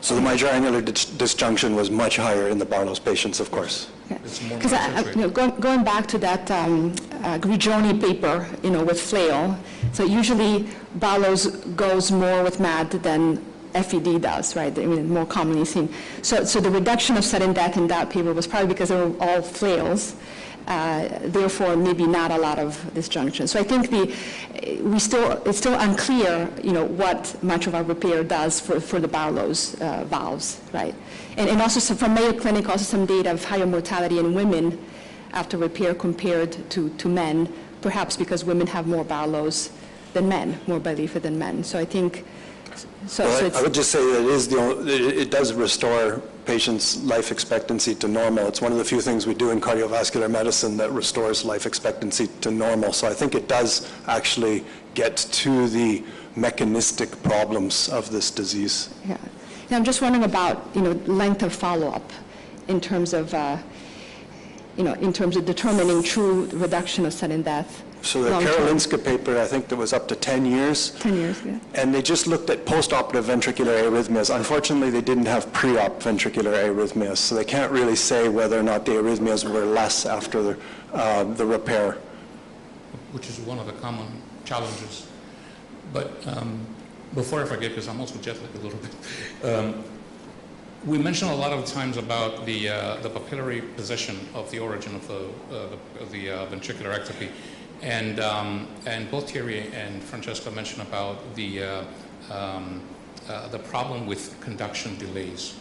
So the mitoannular disjunction was much higher in the Barlow's patients, of course. Because going back to that Grigioni paper, with flail, so usually Barlow's goes more with MAD than FED does, right? I mean, more commonly seen. So the reduction of sudden death in that paper was probably because they were all flails, therefore maybe not a lot of disjunction. So I think it's still unclear, what mitral valve repair does for the Barlow's valves, right? And also from Mayo Clinic, also some data of higher mortality in women after repair compared to men, perhaps because women have more Barlow's than men, more bileaflet than men. So I think. I would just say that it does restore patients' life expectancy to normal. It's one of the few things we do in cardiovascular medicine that restores life expectancy to normal. So I think it does actually get to the mechanistic problems of this disease. Yeah. And I'm just wondering about, length of follow-up in terms of, in terms of determining true reduction of sudden death. So the Long-term. Karolinska paper, I think there was up to 10 years. 10 years, yeah. And they just looked at post-operative ventricular arrhythmias. Unfortunately, they didn't have pre-op ventricular arrhythmias, so they can't really say whether or not the arrhythmias were less after the repair. Which is one of the common challenges. But before I forget, because I'm also jet lagged a little bit, we mentioned a lot of times about the papillary position of the origin of the ventricular ectopy. And both Thierry and Francesca mentioned about the problem with conduction delays.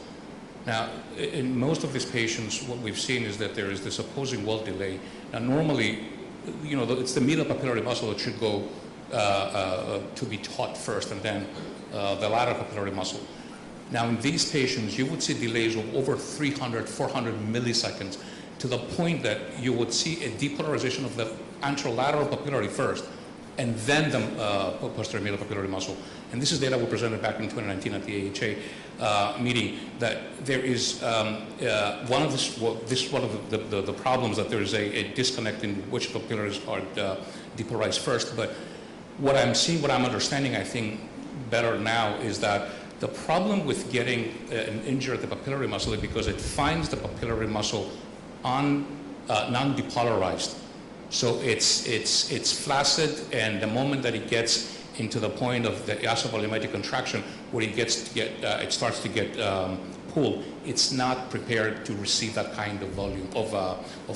Now, in most of these patients, what we've seen is that there is this opposing wall delay. Now, normally, you know, it's the middle papillary muscle that should go to be taught first, and then the lateral papillary muscle. Now, in these patients, you would see delays of over 300, 400 milliseconds, to the point that you would see a depolarization of the anterolateral papillary first, and then the posterior middle papillary muscle. And this is data we presented back in 2019 at the AHA meeting, that there is one of the problems, that there is a disconnect in which papillaries are depolarized first. But what I'm seeing, what I'm understanding, I think, better now is that the problem with getting an injury at the papillary muscle is because it finds the papillary muscle non-depolarized. So it's flaccid, and the moment that it gets into the point of the asovolumetric contraction, where it starts to get pulled, it's not prepared to receive that kind of volume of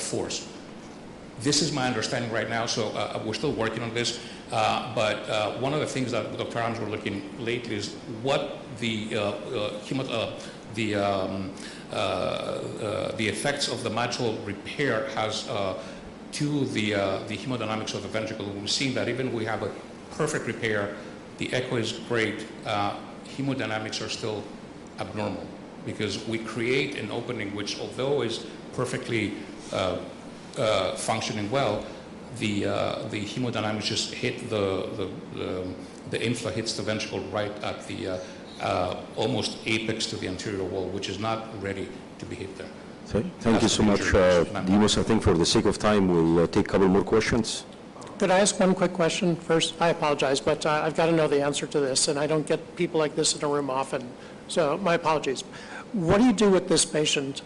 force. This is my understanding right now, so we're still working on this. But one of the things that Dr. Arms were looking lately is what the effects of the mitral repair has to the hemodynamics of the ventricle. We've seen that even we have a perfect repair, the echo is great, hemodynamics are still abnormal, because we create an opening which, although is perfectly functioning well, the hemodynamics just hit the inflow hits the ventricle right at the almost apex to the anterior wall, which is not ready to be hit there. Thank you so much, Dimos. I think for the sake of time, we'll take a couple more questions. Could I ask one quick question first? I apologize, but I've got to know the answer to this, and I don't get people like this in a room often, so my apologies. What do you do with this patient,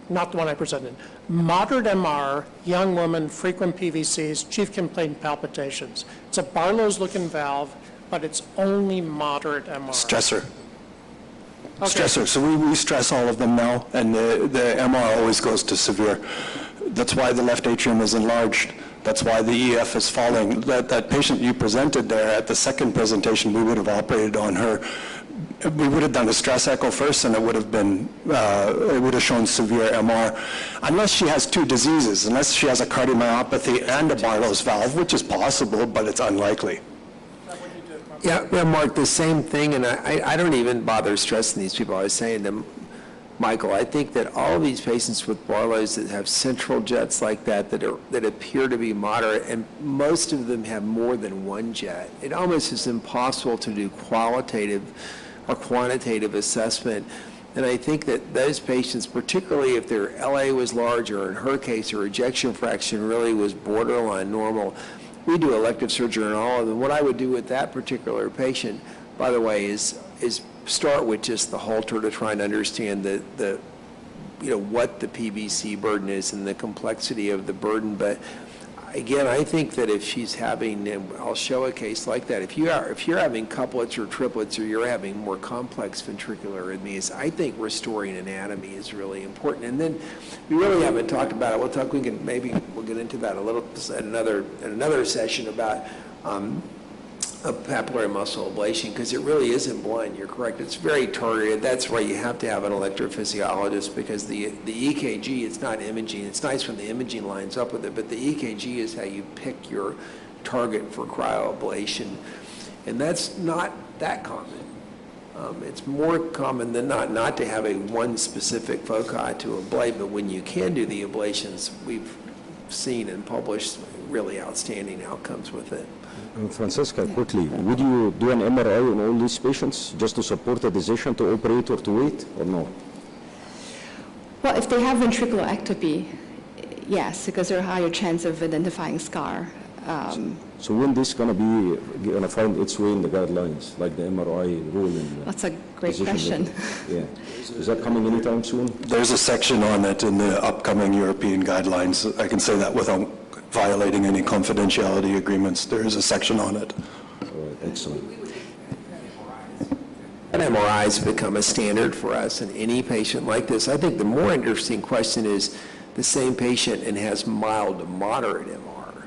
not the one I presented? Moderate MR, young woman, frequent PVCs, chief complaint palpitations. It's a Barlow's-looking valve, but it's only moderate MR. Stressor. Okay. Stressor. So we stress all of them now, and the MR always goes to severe. That's why the left atrium is enlarged. That's why the EF is falling. That patient you presented there at the second presentation, we would have operated on her. We would have done a stress echo first, and it would have been, it would have shown severe MR. Unless she has two diseases, unless she has a cardiomyopathy and a Barlow's valve, which is possible, but it's unlikely. Yeah, Mark, the same thing, and I don't even bother stressing these people. I was saying to Michael, I think that all of these patients with Barlow's that have central jets like that appear to be moderate, and most of them have more than one jet. It almost is impossible to do qualitative or quantitative assessment. And I think that those patients, particularly if their LA was large, or in her case, her ejection fraction really was borderline normal, we do elective surgery on all of them. What I would do with that particular patient, by the way, is start with just the Holter to try and understand what the PVC burden is and the complexity of the burden. But again, I think that if she's having, and I'll show a case like that, if you're having couplets or triplets, or you're having more complex ventricular arrhythmias, I think restoring anatomy is really important. And then we really haven't talked about it. We'll get into that a little at another session about a papillary muscle ablation, because it really isn't blind. You're correct. It's very targeted. That's why you have to have an electrophysiologist, because the EKG, it's not imaging. It's nice when the imaging lines up with it, but the EKG is how you pick your target for cryoablation, and that's not that common. It's more common than not to have one specific foci to ablate, but when you can do the ablations, we've seen and published really outstanding outcomes with it. Francesca, quickly, would you do an MRI on all these patients just to support the decision to operate or to wait, or no? Well, if they have ventricular ectopy, yes, because there's a higher chance of identifying scar. So when this gonna find its way in the guidelines, like the MRI rule in the That's a great physician question. level? Yeah. Is that coming anytime soon? There's a section on it in the upcoming European guidelines. I can say that without violating any confidentiality agreements. There is a section on it. All right, excellent. And MRIs become a standard for us in any patient like this. I think the more interesting question is the same patient and has mild to moderate MR.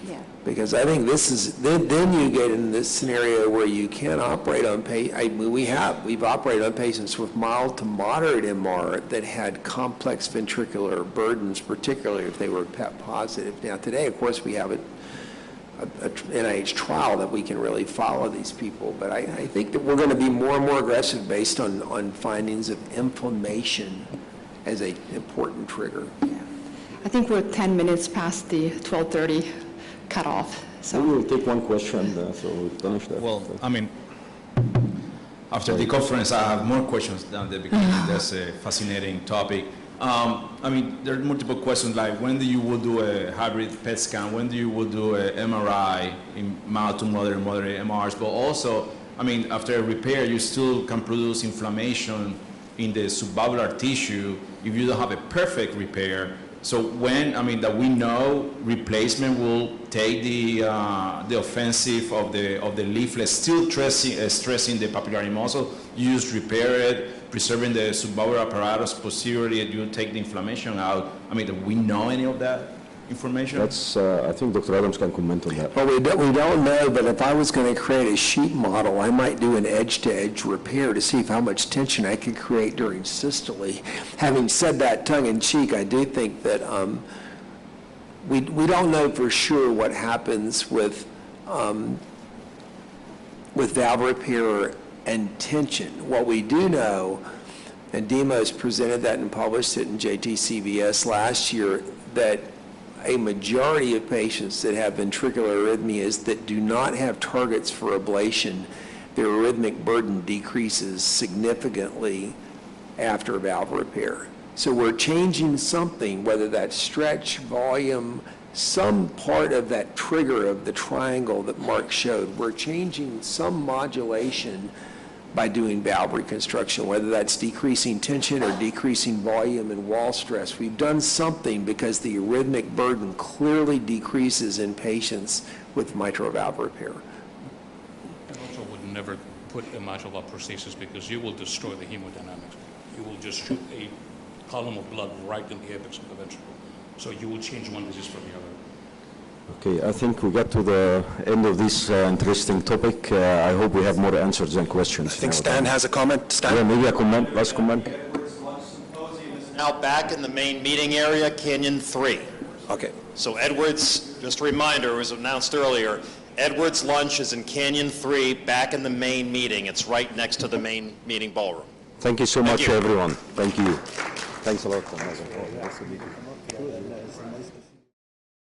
Yeah. Because I think this is, then you get in this scenario where you can't operate on we've operated on patients with mild to moderate MR that had complex ventricular burdens, particularly if they were PET positive. Now today, of course, we have a NIH trial that we can really follow these people, but I think that we're going to be more and more aggressive based on findings of inflammation as an important trigger. I think we're 10 minutes past the 12:30 cutoff, so. We will take one question, so we'll finish that. Well, I mean, after the conference, I have more questions down there because that's a fascinating topic. I mean, there are multiple questions like when do you will do a hybrid PET scan, when do you will do a MRI in mild to moderate MRs, but also, I mean, after a repair, you still can produce inflammation in the subvalvular tissue if you don't have a perfect repair. So when, I mean, that we know replacement will take the offensive of the leaflet, still stressing the papillary muscle, you just repair it, preserving the subvalvular apparatus posteriorly, and you take the inflammation out. I mean, do we know any of that information? That's, I think Dr. Adams can comment on that. Well, we don't know, but if I was going to create a sheet model, I might do an edge-to-edge repair to see how much tension I could create during systole. Having said that, tongue-in-cheek, I do think that we don't know for sure what happens with valve repair and tension. What we do know, and Demos presented that and published it in JTCVS last year, that a majority of patients that have ventricular arrhythmias that do not have targets for ablation, their arrhythmic burden decreases significantly after valve repair. So we're changing something, whether that's stretch, volume, some part of that trigger of the triangle that Mark showed. We're changing some modulation by doing valve reconstruction, whether that's decreasing tension or decreasing volume and wall stress. We've done something because the arrhythmic burden clearly decreases in patients with mitral valve repair. I also would never put a mitral valve prosthesis because you will destroy the hemodynamics. You will just shoot a column of blood right in the apex of the ventricle. So you will change one disease from the other. Okay, I think we got to the end of this interesting topic. I hope we have more answers than questions. I think Stan has a comment. Stan? Yeah, maybe a comment, last comment. Edwards Lunch Symposium is now back in the main meeting area, Canyon 3. Okay. So Edwards, just a reminder, it was announced earlier, Edwards Lunch is in Canyon 3, back in the main meeting. It's right next to the main meeting ballroom. Thank you so much, everyone. Thank you. Thanks a lot.